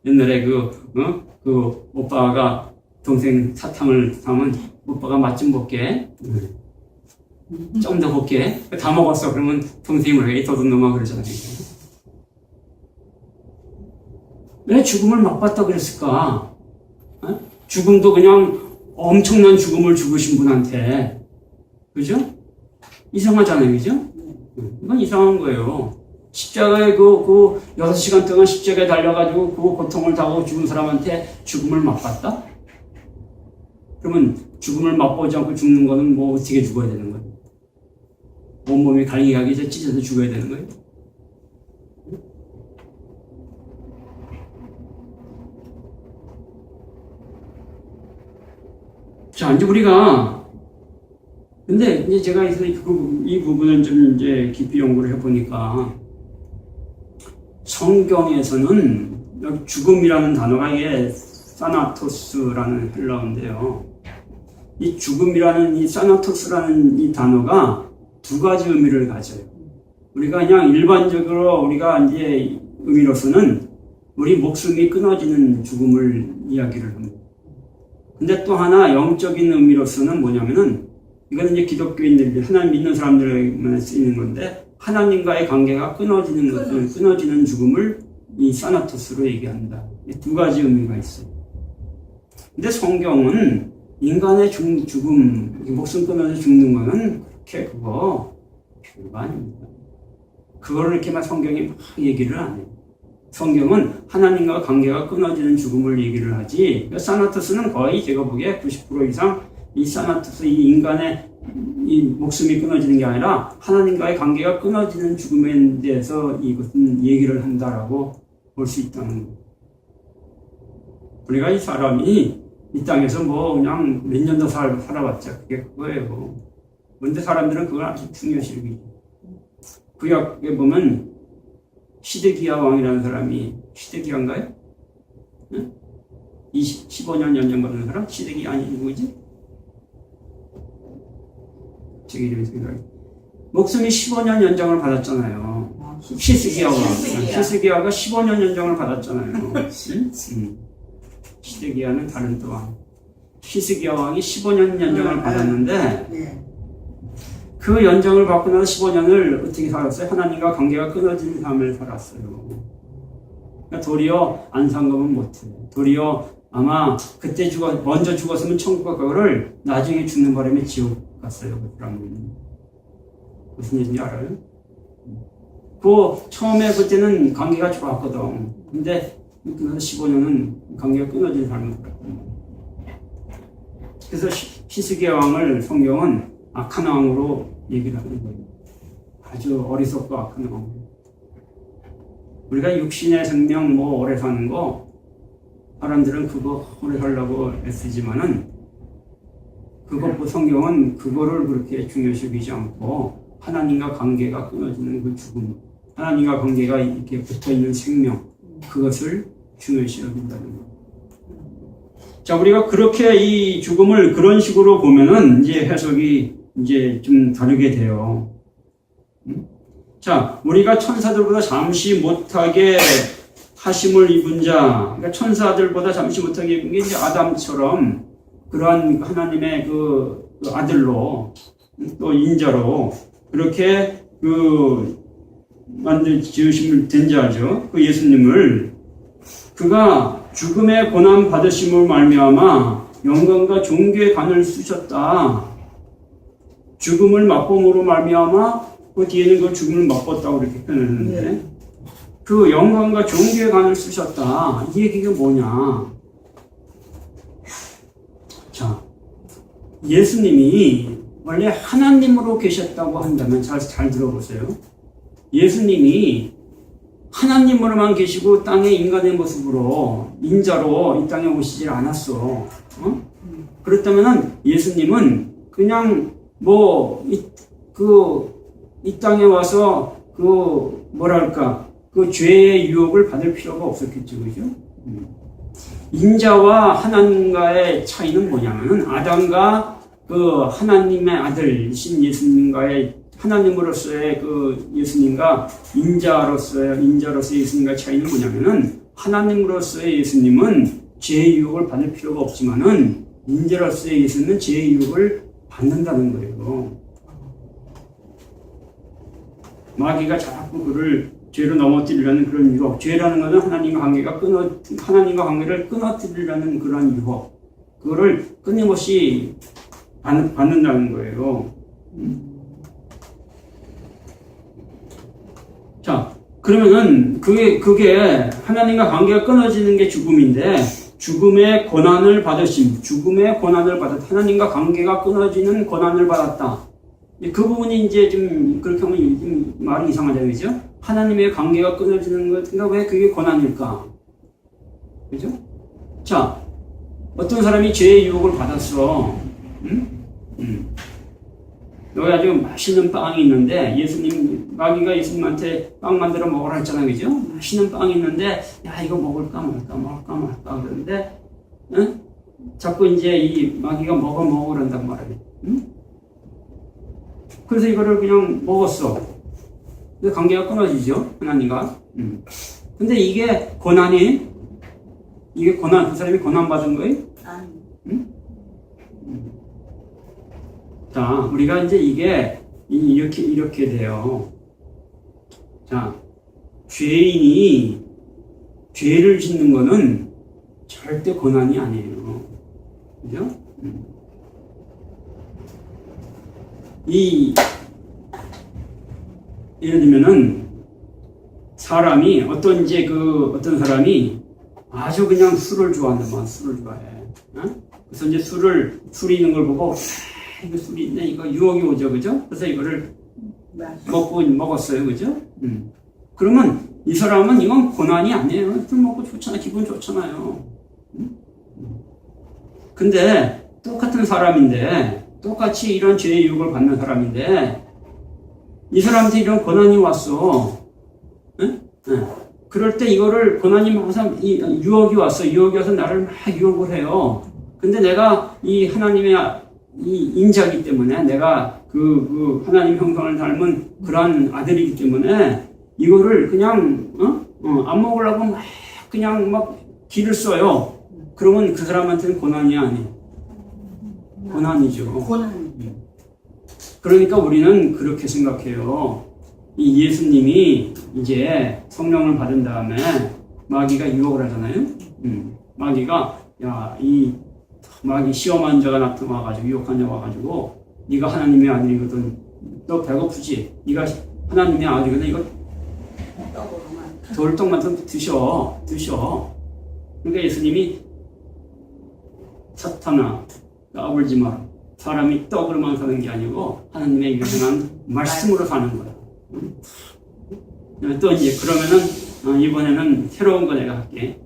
옛날에 그 오빠가 동생 사탕을 사면 오빠가 맛 좀 볼게. 좀 더 볼게. 다 먹었어. 그러면 동생이 뭐래? 이 도둑놈아 그러잖아요. 왜 죽음을 맛봤다 그랬을까? 죽음도 그냥 엄청난 죽음을 죽으신 분한테. 그죠? 이상하잖아요. 그죠? 이건 이상한 거예요. 십자가에 그 6시간 동안 십자가에 달려가지고 그 고통을 당하고 죽은 사람한테 죽음을 맛봤다? 그러면 죽음을 맛보지 않고 죽는 거는 뭐 어떻게 죽어야 되는 거예요? 온몸이 갈기갈기 찢어서 죽어야 되는 거예요? 자, 이제 우리가, 근데 이제 제가 이 부분을 좀 이제 깊이 연구를 해보니까, 성경에서는 여기 죽음이라는 단어가 이게 사나토스라는 헬라어인데요. 이 죽음이라는 이 사나토스라는 이 단어가 두 가지 의미를 가져요. 우리가 그냥 일반적으로 우리가 이제 의미로서는 우리 목숨이 끊어지는 죽음을 이야기를 합니다. 근데 또 하나 영적인 의미로서는 뭐냐면은 이거는 이제 기독교인들, 하나님 믿는 사람들에게만 쓰이는 건데 하나님과의 관계가 끊어지는 것을 끊어지는 죽음을 이 사나토스로 얘기한다. 두 가지 의미가 있어요. 근데 성경은 인간의 죽음, 목숨 끊어서 죽는 거는 그렇게 그거 별거 아닙니다. 그거를 이렇게만 성경이 막 얘기를 안 해요. 성경은 하나님과 관계가 끊어지는 죽음을 얘기를 하지, 사나토스는 거의 제가 보기에 90% 이상 이 사나토스, 이 인간의 이 목숨이 끊어지는 게 아니라 하나님과의 관계가 끊어지는 죽음에 대해서 이것은 얘기를 한다라고 볼 수 있다는 거예요. 우리가 이 사람이 이 땅에서 뭐 그냥 몇 년 더 살아봤자 그게 그거예요. 그런데 사람들은 그걸 아주 중요시 여기죠. 구약에 보면 시드기야 왕이라는 사람이, 시드기야인가요? 응? 15년 연장 받는 사람? 시드기야 아니 누구지? 제 이름이 생각이. 목숨이 15년 연장을 받았잖아요. 히스기야 왕. 히스기야가 15년 연장을 받았잖아요. 시드기야는 다른 또 왕. 히스기야 왕이 15년 연장을 받았는데 그 연장을 받고 나서 15년을 어떻게 살았어요? 하나님과 관계가 끊어진 삶을 살았어요. 그러니까 도리어 안 산 거면 못해. 도리어 아마 그때 먼저 죽었으면 천국 그거를 나중에 죽는 바람에 지옥 갔어요. 그 사람은. 무슨 얘기인지 알아요? 처음에 그때는 관계가 좋았거든. 근데 그래서 15년은 관계가 끊어진 삶을 살았거든. 그래서 히스기야 왕을 성경은 악한 왕으로 얘기를 하는 거예요. 아주 어리석고 악한 왕. 우리가 육신의 생명 오래 사는 거 사람들은 그거 오래 살려고 애쓰지만은 그것보 성경은 그거를 그렇게 중요시 여기지 않고 하나님과 관계가 끊어지는 그 죽음, 하나님과 관계가 이렇게 붙어있는 생명, 그것을 중요시 여긴다는 거예요. 자, 우리가 그렇게 이 죽음을 그런 식으로 보면은 이제 해석이 이제 좀 다르게 돼요. 자, 우리가 천사들보다 잠시 못하게 하심을 입은 자, 그러니까 천사들보다 잠시 못하게 입은 게 이제 아담처럼 그러한 하나님의 그 아들로 또 인자로 그렇게 지으심을 된 자죠. 그 예수님을 그가 죽음의 고난 받으심을 말미암아 영광과 존귀의 관을 쓰셨다. 죽음을 맛봄으로 말미암아 그 뒤에는 그 죽음을 맛봤다고 이렇게 표현했는데 그 영광과 존귀의 관을 쓰셨다. 이 얘기가 뭐냐? 자, 예수님이 원래 하나님으로 계셨다고 한다면 잘 들어보세요. 예수님이 하나님으로만 계시고 땅에 인간의 모습으로 인자로 이 땅에 오시질 않았어. 그렇다면은 예수님은 그냥 이 땅에 와서 그 죄의 유혹을 받을 필요가 없었겠죠, 그죠? 인자와 하나님과의 차이는 뭐냐면은 아담과 그 하나님의 아들이신 예수님과의 하나님으로서의 그 예수님과 인자로서의 예수님과의 차이는 뭐냐면은 하나님으로서의 예수님은 죄의 유혹을 받을 필요가 없지만은 인자로서의 예수님은 죄의 유혹을 받는다는 거예요. 마귀가 자꾸 그를 죄로 넘어뜨리려는 그런 유혹. 죄라는 것은 하나님과 관계를 끊어뜨리려는 그런 유혹. 그거를 끊임없이 받는다는 거예요. 자, 그러면은 그게 하나님과 관계가 끊어지는 게 죽음인데, 죽음의 고난을 받으심, 하나님과 관계가 끊어지는 고난을 받았다. 그 부분이 이제 좀 그렇게 하면 좀 말이 이상하잖아요, 그죠? 하나님의 관계가 끊어지는 것인가? 왜 그게 고난일까? 그죠? 자, 어떤 사람이 죄의 유혹을 받았어. 여기 아주 맛있는 빵이 있는데, 마귀가 예수님한테 빵 만들어 먹으라 했잖아요, 그죠? 맛있는 빵이 있는데, 야, 이거 먹을까 말까 그러는데, 응? 자꾸 이제 이 마귀가 먹어 그런단 말이에요. 응? 그래서 이거를 그냥 먹었어. 근데 관계가 끊어지죠, 하나님과. 근데 이게 그 사람이 고난받은 거예요? 응? 자, 우리가 이제 이게 이렇게 돼요. 자, 죄인이 죄를 짓는 거는 절대 고난이 아니에요. 그죠? 예를 들면은 어떤 사람이 아주 그냥 술을 좋아한다, 술을 좋아해. 어? 그래서 이제 술이 있는 걸 보고, 이거 술이 있네, 이거 유혹이 오죠, 그죠? 그래서 이거를 먹었어요, 그죠? 그러면 이 사람은 이건 고난이 아니에요. 술 먹고 좋잖아, 기분 좋잖아요. 근데 똑같은 사람인데, 똑같이 이런 죄의 유혹을 받는 사람인데, 이 사람한테 이런 고난이 왔어. 응? 응. 그럴 때 이거를 고난이 항상 유혹이 와서 나를 막 유혹을 해요. 근데 내가 이 하나님의 이 인자이기 때문에, 내가 그 하나님 형상을 닮은 그러한 아들이기 때문에 이거를 그냥 안 먹으려고 그냥 막 길을 써요. 그러면 그 사람한테는 고난이 아니에요. 고난이죠. 그러니까 우리는 그렇게 생각해요. 이 예수님이 이제 성령을 받은 다음에 마귀가 유혹을 하잖아요. 마귀가 마귀 시험한 자가 나타나가지고 유혹한 자가 와가지고, 네가 하나님의 아들이거든, 너 배고프지? 네가 하나님의 아들이거든, 이거 돌떡만 좀 드셔. 그러니까 예수님이 사탄아, 까불지 마라. 사람이 떡으로만 사는 게 아니고 하나님의 유명한 말씀으로 사는 거야. 또 이제 그러면은 이번에는 새로운 거 내가 할게.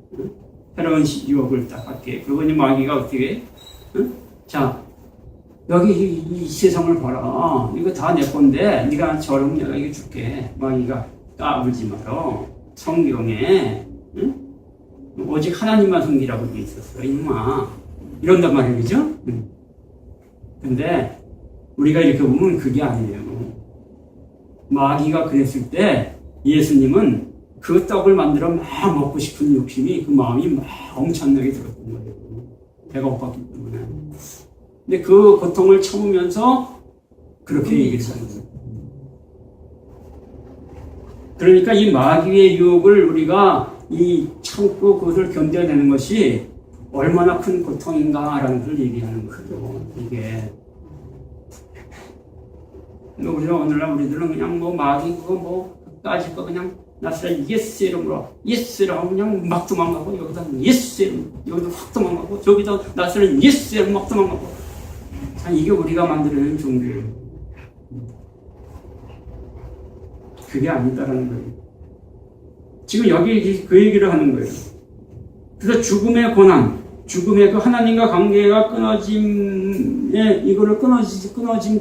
새로운 유혹을 딱 할게. 그리고 이제 마귀가 어떻게 해? 자, 여기 이 세상을 봐라. 이거 다 내 건데 네가 저러면 내가 이거 줄게. 마귀가 까불지 마라. 성경에 오직 하나님만 섬기라고 돼 있었어, 이놈아. 이런단 말이에요, 그죠? 근데 우리가 이렇게 보면 그게 아니에요. 마귀가 그랬을 때 예수님은 그 떡을 만들어 막 먹고 싶은 욕심이, 그 마음이 막 엄청나게 들었던 거예요. 배가 고팠기 때문에. 근데 그 고통을 참으면서 그렇게 얘기를 하는 거예요. 그러니까 이 마귀의 유혹을 우리가 참고 그것을 견뎌내는 것이 얼마나 큰 고통인가라는 걸 얘기하는 거죠. 이게. 오늘날 우리들은 그냥 마귀 그거 까짓 거 그냥 나스란 예스 이름으로 예스라고 그냥 막 도망가고, 여기다 예스 이름, 여기도 확 도망가고, 저기다 나스란 예스 이름 막 도망가고. 이게 우리가 만들어낸 종교예요. 그게 아니다라는 거예요. 지금 여기 그 얘기를 하는 거예요. 그래서 죽음의 고난, 죽음의 그 하나님과 관계가 끊어짐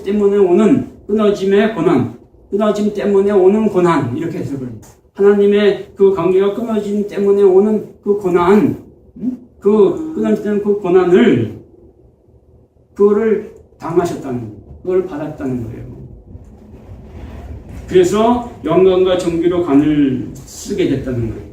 때문에 오는 끊어짐의 고난, 끊어짐 때문에 오는 고난, 이렇게 해서 그래요. 하나님의 그 관계가 끊어진 때문에 오는 그 고난, 그 끊어지는 그 고난을 그거를 당하셨다는 거예요. 그걸 받았다는 거예요. 그래서 영광과 정기로 간을 쓰게 됐다는 거예요.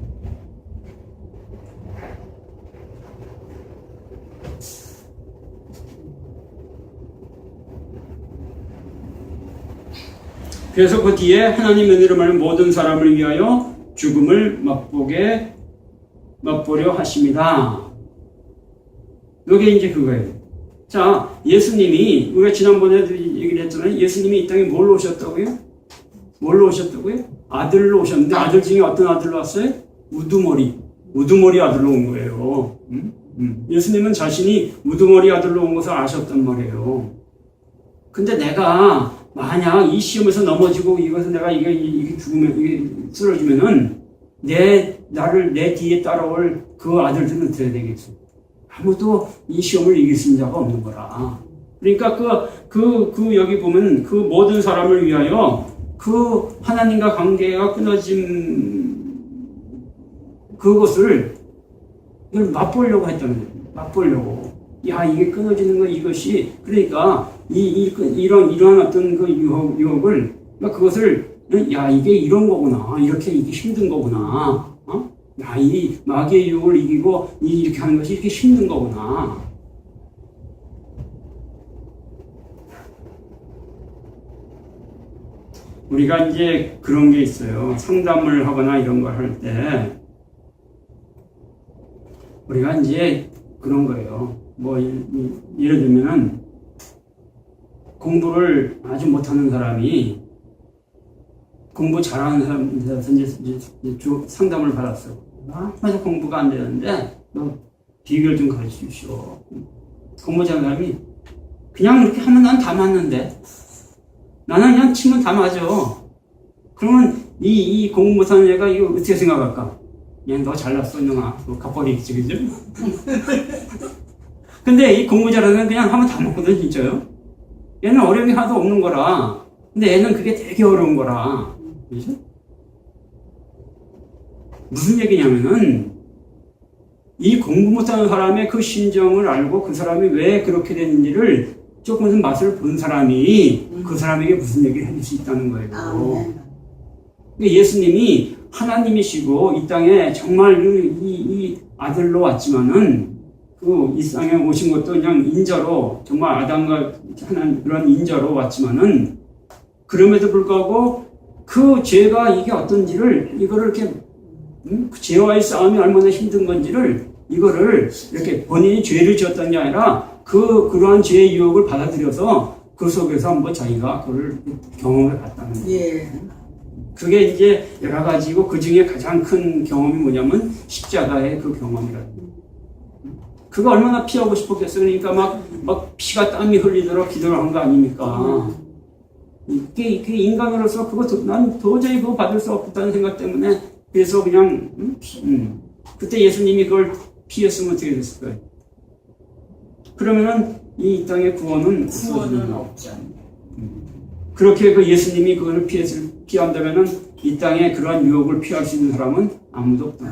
그래서 그 뒤에 하나님의 은혜로 말하는 모든 사람을 위하여 죽음을 맛보려 하십니다. 이게 이제 그거예요. 자, 예수님이 우리가 지난번에도 얘기를 했잖아요. 예수님이 이 땅에 뭘로 오셨다고요? 뭘로 오셨다고요? 아들로 오셨는데 아들 중에 어떤 아들로 왔어요? 우두머리 아들로 온 거예요. 예수님은 자신이 우두머리 아들로 온 것을 아셨단 말이에요. 근데 내가 만약 이 시험에서 넘어지고 이것을 내가 이게 죽으면, 이게 쓰러지면은 내 뒤에 따라올 그 아들들은 어떻게 되겠어? 아무도 이 시험을 이길 수 있는 자가 없는 거라. 그러니까 여기 보면 그 모든 사람을 위하여 그 하나님과 관계가 끊어진 그것을 이걸 맛보려고 했다는 거예요. 맛보려고. 야, 이게 끊어지는 거 이것이, 그러니까 이러한 어떤 그 유혹을, 그러니까 그것을, 야, 이게 이런 거구나. 이렇게 이게 힘든 거구나. 야, 이 마귀의 유혹을 이기고 이렇게 하는 것이 이렇게 힘든 거구나. 우리가 이제 그런 게 있어요. 상담을 하거나 이런 걸 할 때 우리가 이제 그런 거예요. 뭐 예를 들면은 공부를 아주 못하는 사람이 공부 잘하는 사람한테 이제 상담을 받았어. 아주 공부가 안 되는데 너 비결 좀 가르쳐 주시오. 공부 잘하는 사람이 그냥 이렇게 하면 난 다 맞는데 나는 그냥 치면 다 맞아. 그러면 이 공부 못하는 애가 이거 어떻게 생각할까? 그냥 너 잘났어 이놈아. 너 갚아버리겠지, 그죠? 근데 이 공부 잘하는 애는 그냥 하면 다 맞거든, 진짜요. 얘는 어려움이 하나도 없는 거라. 근데 얘는 그게 되게 어려운 거라. 그죠? 무슨 얘기냐면은 이 공부 못하는 사람의 그 심정을 알고 그 사람이 왜 그렇게 됐는지를 조금은 맛을 본 사람이 그 사람에게 무슨 얘기를 해줄 수 있다는 거예요. 예수님이 하나님이시고 이 땅에 정말 이 아들로 왔지만은 이 땅에 오신 것도 그냥 인자로 정말 아담과 하나님 그런 인자로 왔지만은 그럼에도 불구하고 그 죄가 이게 어떤지를 이거를 이렇게 그 죄와의 싸움이 얼마나 힘든 건지를 이거를 이렇게 본인이 죄를 지었다는 게 아니라 그러한 죄의 유혹을 받아들여서 그 속에서 한번 자기가 그걸 경험해 봤다는 거예요. 예. 그게 이제 여러 가지고 그 중에 가장 큰 경험이 뭐냐면 십자가의 그 경험이라는 거예요. 그거 얼마나 피하고 싶었겠어요. 그러니까 막 피가 땀이 흘리도록 기도를 한 거 아닙니까? 이게 인간으로서 난 도저히 그거 받을 수 없다는 생각 때문에 그래서 그냥 그때 예수님이 그걸 피했으면 어떻게 됐을까요? 그러면은 이 땅의 구원은 없지 않습니다. 그렇게 그 예수님이 그걸 피한다면은 이 땅에 그러한 유혹을 피할 수 있는 사람은 아무도 없다.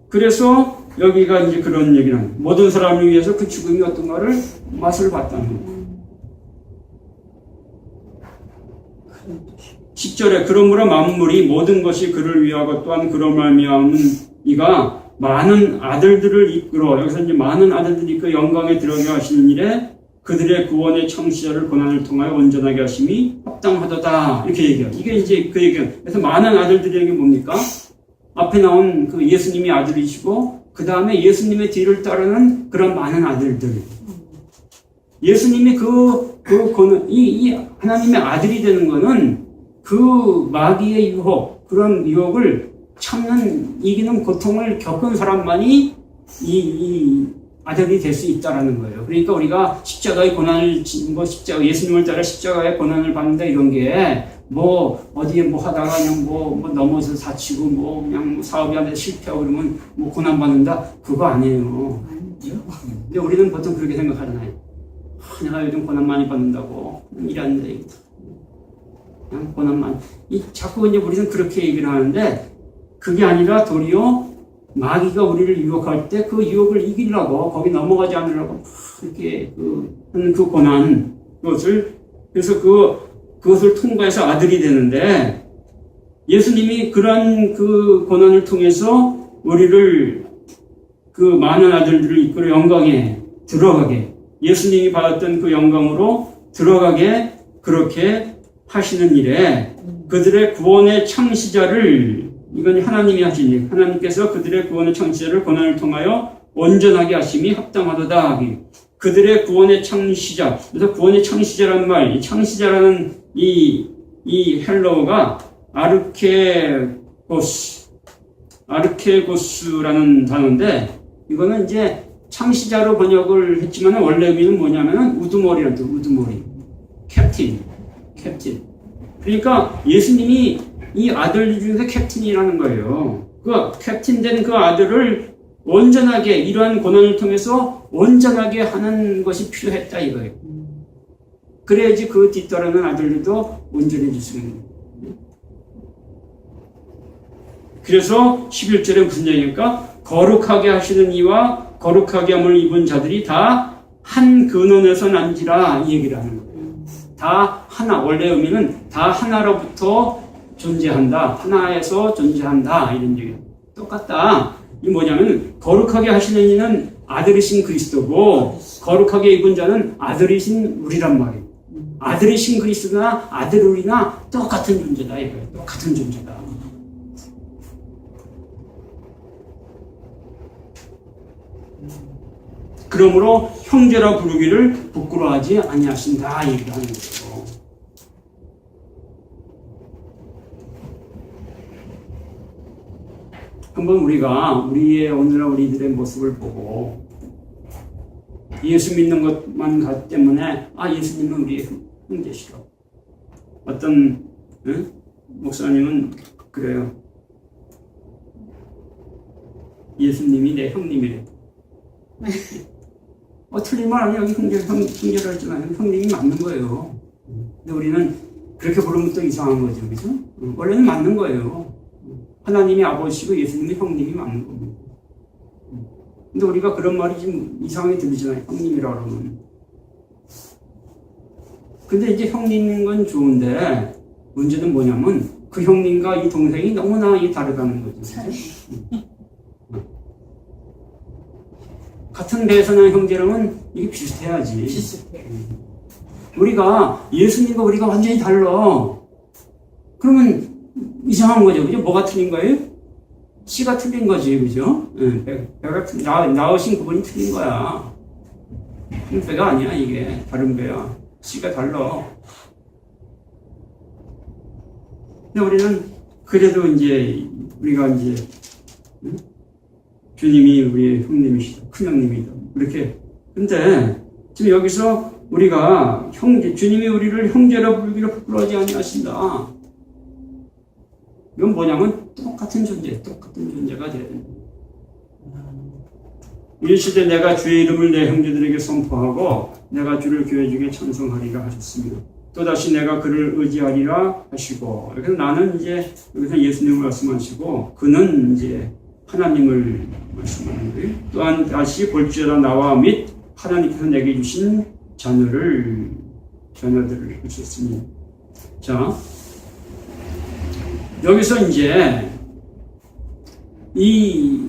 그래서 여기가 이제 그런 얘기를 하는 모든 사람을 위해서 그 죽음이 어떤가를 맛을 봤다는 거예요. 10절에 그러므로 만물이 모든 것이 그를 위하고 또한 그로 말미암은 이가 많은 아들들을 이끌어 여기서 이제 많은 아들들이 이끌어 영광에 들어가게 하시는 일에 그들의 구원의 청취자를 고난을 통하여 온전하게 하심이 합당하도다 이렇게 얘기해요. 이게 이제 그 얘기예요. 그래서 많은 아들들이 이게 뭡니까? 앞에 나온 그 예수님이 아들이시고 그 다음에 예수님의 뒤를 따르는 그런 많은 아들들. 예수님이 이 하나님의 아들이 되는 거는 그 마귀의 유혹, 그런 유혹을 참는, 이기는 고통을 겪은 사람만이 이 아들이 될 수 있다라는 거예요. 그러니까 우리가 십자가의 고난을, 예수님을 따라 십자가의 고난을 받는다 이런 게, 어디에 하다가 그냥 넘어서 다치고, 그냥 사업이 안 돼서 실패하고 그러면 고난받는다? 그거 아니에요. 근데 우리는 보통 그렇게 생각하잖아요. 내가 요즘 고난 많이 받는다고. 일하는데. 그냥 고난만. 자꾸 이제 우리는 그렇게 얘기를 하는데 그게 아니라 도리어 마귀가 우리를 유혹할 때 그 유혹을 이기려고 거기 넘어가지 않으려고 이렇게 하는 그 고난 그것을 그래서 그것을 통과해서 아들이 되는데 예수님이 그런 그 고난을 통해서 우리를 그 많은 아들들을 이끌어 영광에 들어가게 예수님이 받았던 그 영광으로 들어가게 그렇게 하시는 일에 그들의 구원의 창시자를 이건 하나님이 하신 일 하나님께서 그들의 구원의 창시자를 고난을 통하여 온전하게 하심이 합당하도다 하기 그들의 구원의 창시자 그래서 구원의 창시자라는 말 이 창시자라는 이 헬러어가 아르케고스라는 단어인데 이거는 이제 창시자로 번역을 했지만 원래 의미는 뭐냐면 우두머리라는 뜻, 우두머리. 캡틴. 그러니까 예수님이 이 아들 중에서 캡틴이라는 거예요. 그 캡틴된 그 아들을 온전하게 이러한 고난을 통해서 온전하게 하는 것이 필요했다 이거예요. 그래야지 그 뒤따르는 아들들도 온전해질 수 있는 거예요. 그래서 11절에 무슨 얘기입니까? 거룩하게 하시는 이와 거룩하게 함을 입은 자들이 다 한 근원에서 난지라 이 얘기를 하는 거예요. 다 하나 원래 의미는 다 하나로부터 존재한다. 하나에서 존재한다. 이런 얘기예요. 똑같다. 이게 뭐냐면 거룩하게 하시는 이는 아들이신 그리스도고 거룩하게 입은 자는 아들이신 우리란 말이에요. 아들이신 그리스도나 아들 우리나 똑같은 존재다 이거예요. 똑같은 존재다. 그러므로 형제라 부르기를 부끄러워하지 아니하신다 얘기를 하는 거죠. 한번 우리가 오늘날 우리들의 모습을 보고 예수 믿는 것만 때문에 예수님은 우리의 형제시라. 어떤 목사님은 그래요. 예수님이 내 형님이래. 틀린 말 아니야. 여기 형제라 했잖아요. 형님이 맞는 거예요. 근데 우리는 그렇게 부르면 또 이상한 거죠. 그죠? 원래는 맞는 거예요. 하나님이 아버지고 예수님이 형님이 맞는 겁니다. 근데 우리가 그런 말이 좀 이상하게 들리잖아요. 형님이라 그러면. 근데 이제 형님인 건 좋은데 문제는 뭐냐면 그 형님과 이 동생이 너무나 다르다는 거죠. 같은 배에서 난 형제라면 이게 비슷해야지. 우리가 예수님과 우리가 완전히 달라. 그러면 이상한 거죠. 그죠? 뭐가 틀린 거예요? 씨가 틀린 거지. 그죠? 배가 낳으신 그분이 틀린 거야. 배가 아니야, 이게. 다른 배야. 씨가 달라. 근데 우리는 그래도 우리가 주님이 우리의 형님이시다. 큰 형님이다. 이렇게. 근데 지금 여기서 우리가 주님이 우리를 형제라 부르기를 부끄러워하지 아니하신다. 이건 뭐냐면 똑같은 존재가 돼야 된다. 이 시대 내가 주의 이름을 내 형제들에게 선포하고 내가 주를 교회 중에 찬송하리라 하셨으며 또다시 내가 그를 의지하리라 하시고 그래서 나는 여기서 예수님을 말씀하시고 그는 하나님을 말씀하는 거예요. 또한 다시 볼지어다 나와 및 하나님께서 내게 주신 자녀들을 하셨으니 자 여기서 이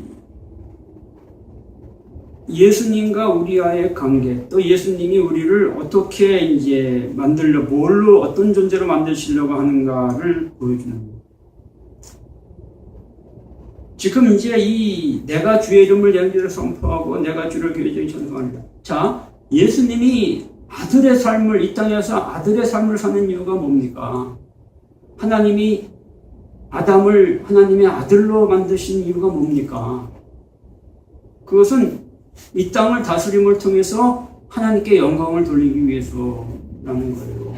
예수님과 우리와의 관계 또 예수님이 우리를 어떻게 뭘로 어떤 존재로 만드시려고 하는가를 보여주는 거예요. 지금 내가 주의 이름을 영제로 선포하고 내가 주를 교회에 찬송합니다. 자, 예수님이 아들의 삶을 이 땅에서 아들의 삶을 사는 이유가 뭡니까? 하나님이 아담을 하나님의 아들로 만드신 이유가 뭡니까? 그것은 이 땅을 다스림을 통해서 하나님께 영광을 돌리기 위해서라는 거예요.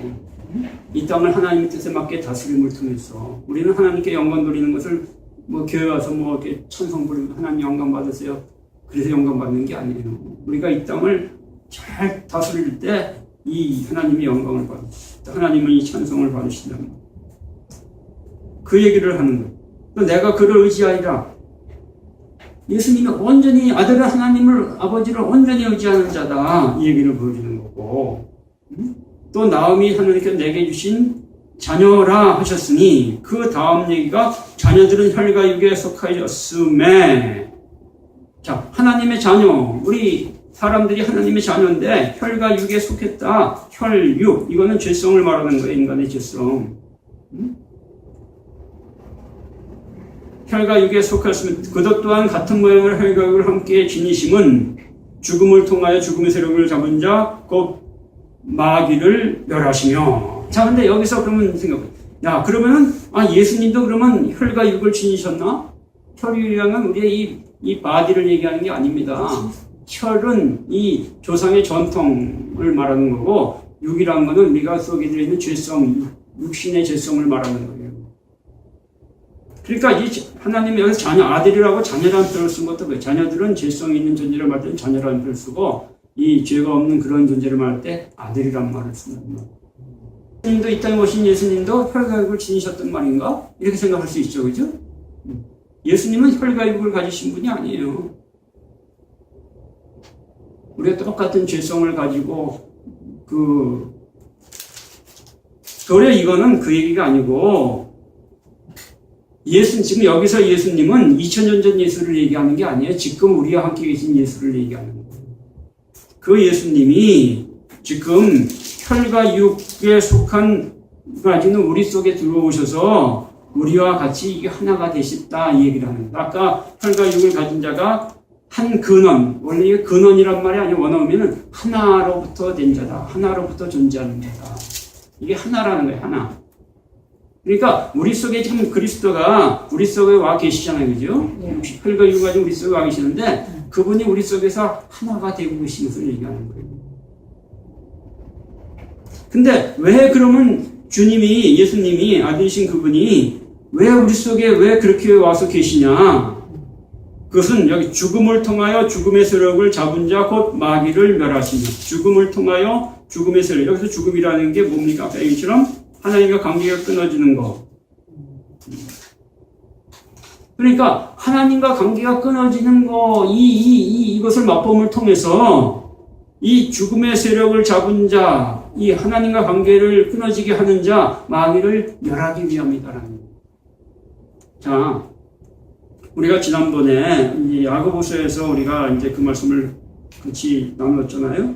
이 땅을 하나님의 뜻에 맞게 다스림을 통해서 우리는 하나님께 영광 돌리는 것을 교회 와서 이렇게 천성 부르고 하나님 영광 받으세요. 그래서 영광 받는 게 아니에요. 우리가 이 땅을 잘 다스릴 때 이 하나님의 영광을 받으시다. 하나님은 이 찬송을 받으신다. 그 얘기를 하는 거예요. 내가 그를 의지하리라. 예수님이 온전히 아들은 하나님을 아버지를 온전히 의지하는 자다. 이 얘기를 보여주는 거고, 또 나음이 하나님께서 내게 주신 자녀라 하셨으니 그 다음 얘기가 자녀들은 혈과 육에 속하였음에, 자, 하나님의 자녀, 우리 사람들이 하나님의 자녀인데 혈과 육에 속했다. 혈육, 이거는 죄성을 말하는 거예요. 인간의 죄성. 혈과 육에 속하였으면 그것 또한 같은 모양을 혈과 육을 함께 지니심은 죽음을 통하여 죽음의 세력을 잡은 자 곧 마귀를 멸하시며. 자, 근데 여기서 그러면 생각해. 야, 그러면은 예수님도 그러면 혈과 육을 지니셨나? 혈육이라는 우리의 이 바디를 얘기하는 게 아닙니다. 혈은 이 조상의 전통을 말하는 거고, 육이라는 것은 우리가 속에 들어있는 죄성, 육신의 죄성을 말하는 거예요. 그러니까 이 하나님이 여기서 자녀, 아들이라고 자녀라는 표현을 쓴 것도 그래요. 자녀들은 죄성이 있는 존재를 말할 때는 자녀라는 표현을 쓰고, 이 죄가 없는 그런 존재를 말할 때 아들이란 말을 쓰는 거예요. 예수님도 이 땅에 오신 예수님도 혈과 육을 지니셨던 말인가? 이렇게 생각할 수 있죠, 그죠? 예수님은 혈과 육을 가지신 분이 아니에요. 우리가 똑같은 죄성을 가지고 그래, 이거는 그 얘기가 아니고, 지금 여기서 예수님은 2000년 전 예수를 얘기하는 게 아니에요. 지금 우리와 함께 계신 예수를 얘기하는 거예요. 그 예수님이 지금 혈과 육에 속한 가지는 우리 속에 들어오셔서 우리와 같이 이게 하나가 되셨다, 이 얘기를 하는 거예요. 아까 혈과 육을 가진 자가 한 근원, 원래 이게 근원이란 말이 아니고 원어면은 하나로부터 된 자다. 하나로부터 존재하는 자다. 이게 하나라는 거예요, 하나. 그러니까 우리 속에 지금 그리스도가 우리 속에 와 계시잖아요, 그죠? 혈과 육을 가지고 우리 속에 와 계시는데 그분이 우리 속에서 하나가 되고 계신 것을 얘기하는 거예요. 근데 왜 그러면 주님이, 예수님이, 아들이신 그분이 왜 우리 속에 왜 그렇게 와서 계시냐? 그것은 여기 죽음을 통하여 죽음의 세력을 잡은 자 곧 마귀를 멸하시며, 죽음을 통하여 죽음의 세력, 여기서 죽음이라는 게 뭡니까? 아까 얘기처럼 하나님과 관계가 끊어지는 거. 그러니까 하나님과 관계가 끊어지는 거, 이것을 맛봄을 통해서 이 죽음의 세력을 잡은 자, 이 하나님과 관계를 끊어지게 하는 자, 마귀를 멸하기 위함이다라는 거예요. 자, 우리가 지난번에 이 야고보서에서 우리가 이제 그 말씀을 같이 나눴잖아요.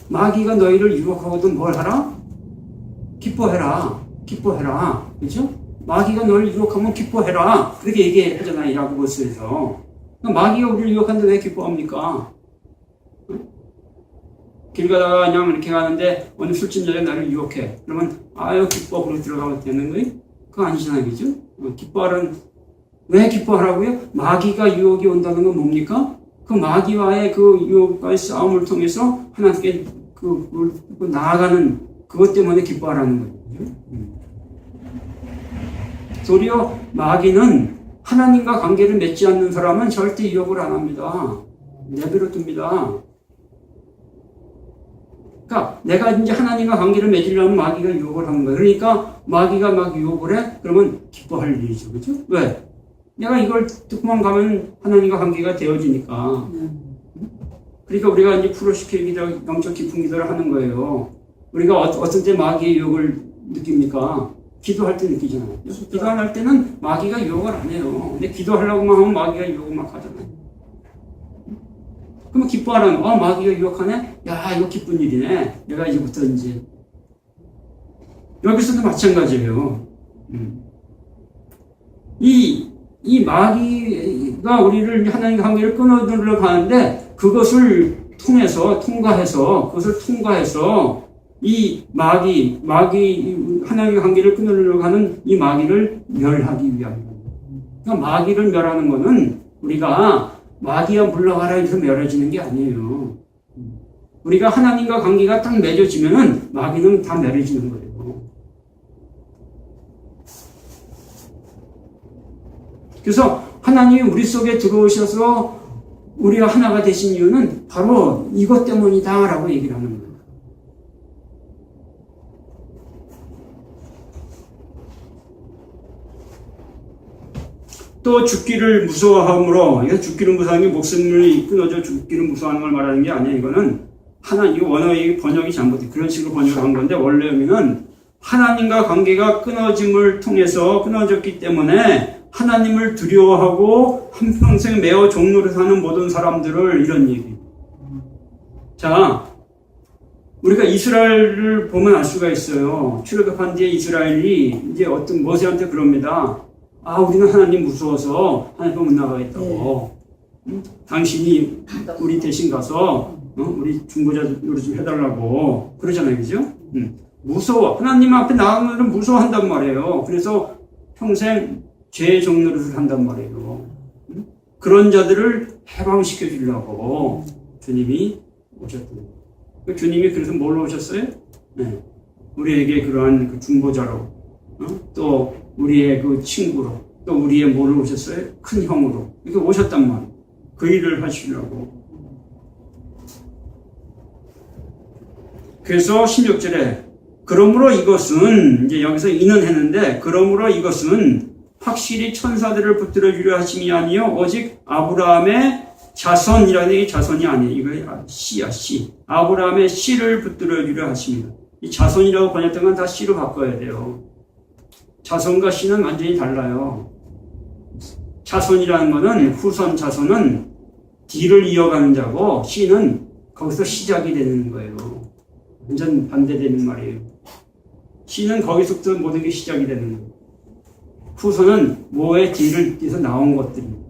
마귀가 너희를 유혹하거든 뭘 하라? 기뻐해라. 기뻐해라. 그렇죠? 마귀가 너를 유혹하면 기뻐해라. 그렇게 얘기하잖아요. 야고보서에서. 마귀가 우리를 유혹하는데 왜 기뻐합니까? 길 가다가 그냥 이렇게 가는데 어느 술집 여자가 나를 유혹해. 그러면 아유 기뻐 그러고 들어가면 되는 거예요? 그거 아니잖아요. 그죠? 기뻐하는, 왜 기뻐하라고요? 마귀가 유혹이 온다는 건 뭡니까? 그 마귀와의 그 유혹과의 싸움을 통해서 하나님께 나아가는 그것 때문에 기뻐하라는 거예요. 도리어 마귀는 하나님과 관계를 맺지 않는 사람은 절대 유혹을 안 합니다. 내버려 둡니다. 그러니까 내가 이제 하나님과 관계를 맺으려면 마귀가 유혹을 하는 거예요. 그러니까 마귀가 막 유혹을 해? 그러면 기뻐할 일이죠. 그죠? 왜? 내가 이걸 듣고만 가면 하나님과 관계가 되어지니까. 그러니까 우리가 이제 프로시케 기도, 영적 깊은 기도를 하는 거예요. 우리가 어떤 때 마귀의 유혹을 느낍니까? 기도할 때 느끼잖아요. 기도할 때는 마귀가 유혹을 안 해요. 근데 기도하려고만 하면 마귀가 유혹을 막 하잖아요. 그러면 기뻐하라는, 마귀가 유혹하네? 야, 이거 기쁜 일이네. 내가 이제부터 이제. 여기서도 마찬가지예요. 이 마귀가 우리를 하나님과 관계를 끊어들려고 하는데 그것을 통과해서 이 마귀 하나님과 관계를 끊으려고 하는 이 마귀를 멸하기 위함입니다. 그러니까 마귀를 멸하는 것은 우리가 마귀야 물러가라 해서 멸해지는 게 아니에요. 우리가 하나님과 관계가 딱 맺어지면은 마귀는 다 멸해지는 거예요. 그래서 하나님이 우리 속에 들어오셔서 우리가 하나가 되신 이유는 바로 이것 때문이다라고 얘기를 하는 거예요. 또 죽기를 무서워함으로, 이거 죽기를 무서워하는 게 목숨이 끊어져 죽기를 무서워하는 걸 말하는 게 아니에요. 이거는 이거 원어의 번역이 잘못돼. 그런 식으로 번역을 한 건데, 원래 의미는 하나님과 관계가 끊어짐을 통해서 끊어졌기 때문에 하나님을 두려워하고 한평생 매어 종로를 사는 모든 사람들을 이런 얘기. 자, 우리가 이스라엘을 보면 알 수가 있어요. 출애굽한 뒤에 이스라엘이 이제 어떤 모세한테 그럽니다. 우리는 하나님 무서워서 하나님 못 나가겠다고. 당신이 우리 대신 가서 우리 중보자 노릇 좀 해달라고 그러잖아요, 그죠? 무서워. 하나님 앞에 나가면 무서워한단 말이에요. 그래서 평생 죄의 종노릇을 한단 말이에요. 그런 자들을 해방시켜 주려고 주님이 오셨거든요. 주님이 그래서 뭘로 오셨어요? 네. 우리에게 그러한 그 중보자로, 또 우리의 그 친구로, 또 우리의 뭐로 오셨어요? 큰 형으로 이렇게 오셨단 말이에요. 그 일을 하시려고. 그래서 16절에 그러므로 이것은, 이제 여기서 이는 했는데, 그러므로 이것은 확실히 천사들을 붙들어 주려 하심이 아니요 오직 아브라함의 자손이라는 게 자손이 아니에요. 이거 씨야, 씨. 아브라함의 씨를 붙들어 주려 하십니다. 이 자손이라고 번역된 건 다 씨로 바꿔야 돼요. 자손과 씨는 완전히 달라요. 자손이라는 거는, 후손 자손은 뒤를 이어가는 자고, 씨는 거기서 시작이 되는 거예요. 완전 반대되는 말이에요. 씨는 거기서부터 모든 게 시작이 되는 거예요. 후손은 뭐의 뒤를 뒤에서 나온 것들입니다.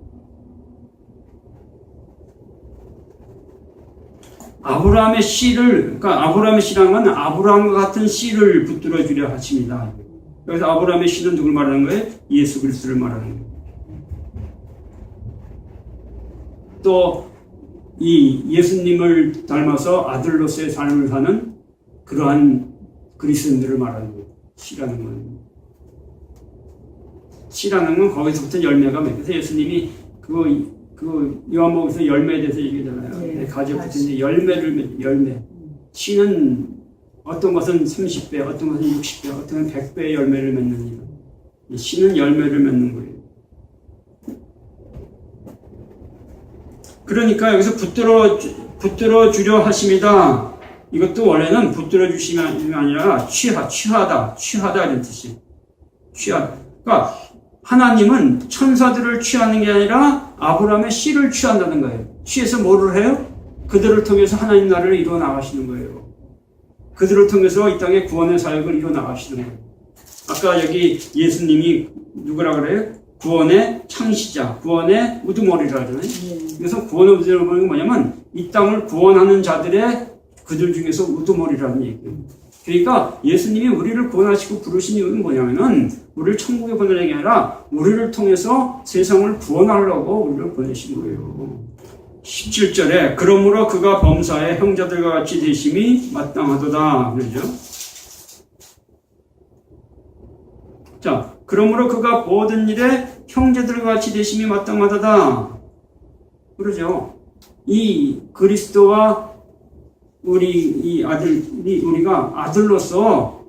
아브라함의 씨를, 그러니까 아브라함의 씨라는 건 아브라함과 같은 씨를 붙들어 주려 하십니다. 그래서 아브라함의 씨는 누굴 말하는 거예요? 예수 그리스도를 말하는 거예요. 또 이 예수님을 닮아서 아들로서의 삶을 사는 그러한 그리스도인들을 말하는 거예요. 씨라는 건. 씨라는 건 거기서부터 열매가 맺혀서 예수님이 그 요한복음에서 열매에 대해서 얘기하잖아요. 네, 가지에 붙은 열매. 씨는 어떤 것은 30배, 어떤 것은 60배, 어떤 것은 100배의 열매를 맺는 일. 씨는 열매를 맺는 거예요. 그러니까 여기서 붙들어 주려 하십니다. 이것도 원래는 붙들어 주심이 아니라 취하다 이런 뜻이에요. 취하다. 그러니까 하나님은 천사들을 취하는 게 아니라 아브라함의 씨를 취한다는 거예요. 취해서 뭐를 해요? 그들을 통해서 하나님 나라를 이루어 나가시는 거예요. 그들을 통해서 이 땅의 구원의 사역을 이루어 나가시는 거예요. 아까 여기 예수님이 누구라 그래요? 구원의 창시자, 구원의 우두머리라 하잖아요. 그래서 구원의 우두머리가 뭐냐면 이 땅을 구원하는 자들의 그들 중에서 우두머리라는 얘기예요. 그러니까 예수님이 우리를 구원하시고 부르신 이유는 뭐냐면은 우리를 천국에 보내는 게 아니라 우리를 통해서 세상을 구원하려고 우리를 보내신 거예요. 17절에 그러므로 그가 범사에 형제들과 같이 되심이 마땅하도다 그러죠. 자, 그러므로 그가 모든 일에 형제들과 같이 되심이 마땅하도다 그러죠. 이 그리스도와 우리 이 아들이 우리가 아들로서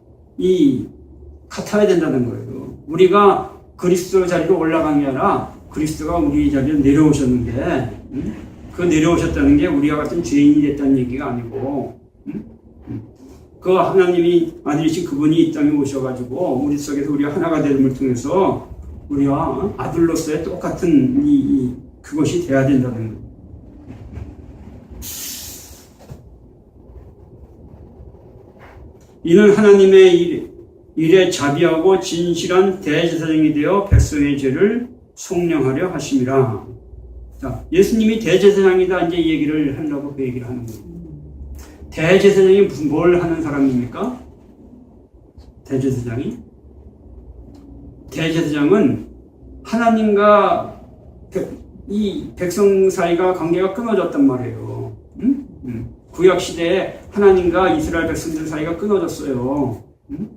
같아야 된다는 거예요. 우리가 그리스도 자리로 올라간 게 아니라 그리스도가 우리 자리로 내려오셨는데, 그 내려오셨다는 게 우리와 같은 죄인이 됐다는 얘기가 아니고, 그 하나님이 아들이신 그분이 이 땅에 오셔가지고 우리 속에서 우리가 하나가 되음을 통해서 우리와 아들로서의 똑같은 그것이 돼야 된다는 거예요. 이는 하나님의 일에 자비하고 진실한 대제사장이 되어 백성의 죄를 속량하려 하심이라. 자, 예수님이 대제사장이다 이제 얘기를 하려고 그 얘기를 하는 거예요. 대제사장이 무슨 뭘 하는 사람입니까? 대제사장은 하나님과 이 백성 사이가 관계가 끊어졌단 말이에요. 구약 시대에 하나님과 이스라엘 백성들 사이가 끊어졌어요.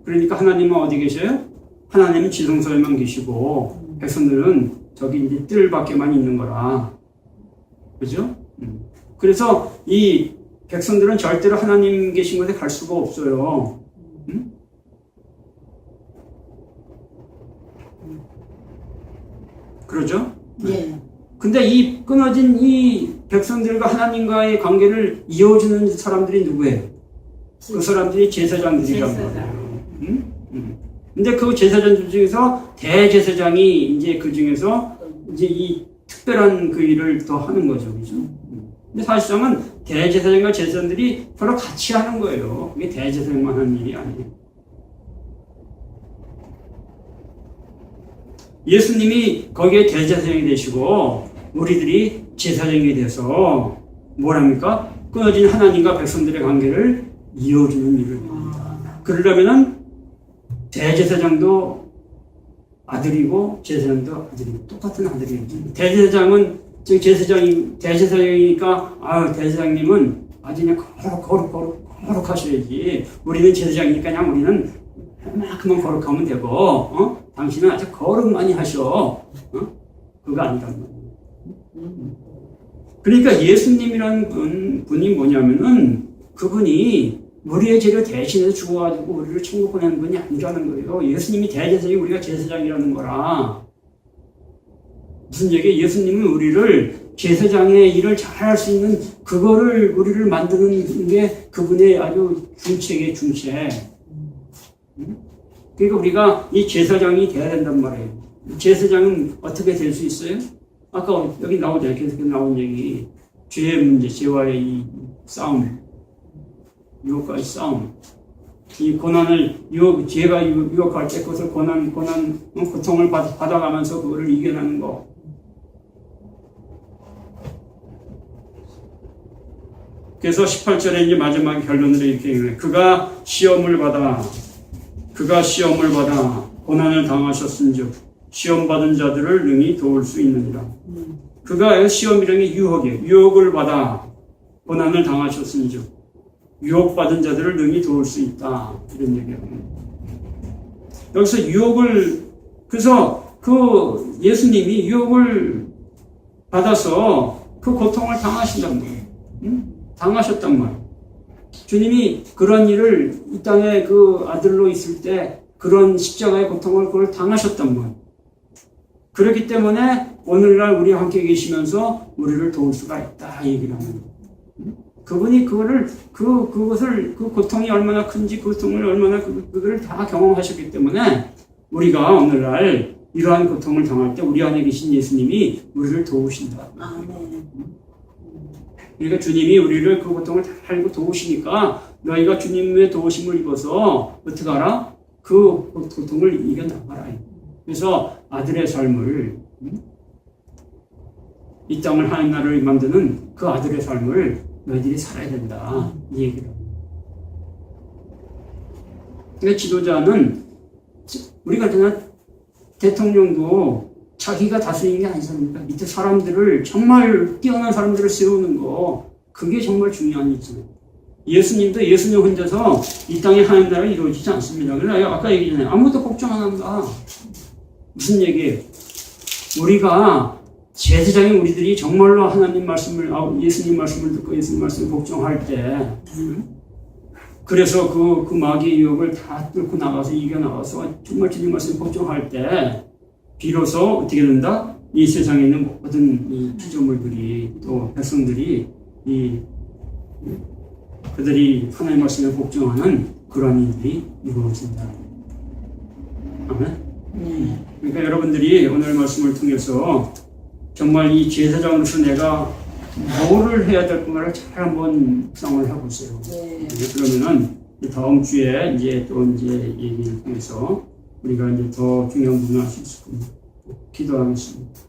그러니까 하나님은 어디 계셔요? 하나님은 지성소에만 계시고 백성들은 저기 이제 뜰 밖에만 있는 거라. 그죠? 그래서 이 백성들은 절대로 하나님 계신 곳에 갈 수가 없어요. 그러죠? 예. 근데 이 끊어진 이 백성들과 하나님과의 관계를 이어주는 사람들이 누구예요? 그 사람들이 제사장들이란 말이에요. 근데 그 제사장들 중에서 대제사장이 이제 그 중에서 이제 이 특별한 그 일을 더 하는 거죠. 그죠? 근데 사실상은 대제사장과 제사장들이 서로 같이 하는 거예요. 그게 대제사장만 하는 일이 아니에요. 예수님이 거기에 대제사장이 되시고 우리들이 제사장이 돼서 뭐랍니까? 끊어진 하나님과 백성들의 관계를 이어주는 일을 합니다. 그러려면은 대제사장도 아들이고 제사장도 아들이고 똑같은 아들이에요. 대제사장은 대제사장이니까 대제사장님은 아주 그냥 거룩하셔야지. 우리는 제사장이니까 그냥 우리는 그만 거룩하면 되고 당신은 아주 거룩 많이 하셔. 그거 아니란 말이에요. 그러니까 예수님이라는 분이 뭐냐면은 그분이 우리의 죄를 대신해서 죽어가지고 우리를 천국 보내는 분이 아니라는 거예요. 예수님이 대제사장이 우리가 제사장이라는 거라. 무슨 얘기예요? 예수님은 우리를 제사장의 일을 잘할 수 있는 그거를 우리를 만드는 게 그분의 아주 중책의 중책. 그러니까 우리가 이 제사장이 돼야 된단 말이에요. 제사장은 어떻게 될 수 있어요? 아까 여기 나오잖아요. 계속 나온 얘기. 죄의 문제, 죄와의 이 싸움. 유혹과의 싸움. 이 고난을, 죄가 유혹할 때 그것을 고통을 받아가면서 그거를 이겨내는 거. 그래서 18절에 이제 마지막 결론으로 이렇게 얘기해요. 그가 시험을 받아 고난을 당하셨은즉 시험 받은 자들을 능히 도울 수 있느니라. 그가 시험이라는 게 유혹이에요. 유혹을 받아 고난을 당하셨은즉 유혹받은 자들을 능히 도울 수 있다. 이런 얘기예요. 여기서 그래서 그 예수님이 유혹을 받아서 그 고통을 당하신단 말이에요. 당하셨단 말이에요. 주님이 그런 일을 이 땅에 그 아들로 있을 때 그런 십자가의 고통을 그걸 당하셨단 말이에요. 그렇기 때문에 오늘날 우리와 함께 계시면서 우리를 도울 수가 있다. 이 얘기를 하는 거예요. 그분이 그것을, 그 고통이 얼마나 큰지, 그 고통을 얼마나, 그거를 다 경험하셨기 때문에 우리가 오늘날 이러한 고통을 당할 때 우리 안에 계신 예수님이 우리를 도우신다. 그러니까 주님이 우리를 그 고통을 다 알고 도우시니까 너희가 주님의 도우심을 입어서 어떻게 하라? 그 고통을 이겨나가라. 그래서 아들의 삶을, 이 땅을 하나님 나라를 만드는 그 아들의 삶을 너희들이 살아야 된다. 이 얘기를. 그러니까 지도자는 우리가 그냥 대통령도 자기가 다스리는 게 아니잖습니까? 밑에 사람들을 정말 뛰어난 사람들을 세우는 거 그게 정말 중요한 일이잖아요. 예수님도 예수님 혼자서 이 땅에 하나님 나라가 이루어지지 않습니다. 그래서 아까 얘기했잖아요. 아무것도 걱정 안 한다. 무슨 얘기예요? 우리가 제사장인 우리들이 정말로 하나님 말씀을, 예수님 말씀을 듣고 예수님 말씀을 복종할 때, 그래서 그 마귀의 유혹을 다 뚫고 나가서 이겨나가서 정말 주님 말씀을 복종할 때, 비로소 어떻게 된다? 이 세상에 있는 모든 이 피조물들이 또 백성들이 그들이 하나님 말씀에 복종하는 그러한 일들이 이루어진다. 아멘. 그러니까 여러분들이 오늘 말씀을 통해서 정말 이 제사장으로서 내가 뭐를 해야 될 건가를 잘 한번 묵상을 해보세요. 그러면은 다음 주에 이제 얘기를 통해서 우리가 이제 더 중요한 부분을 할 수 있을 겁니다. 기도하겠습니다.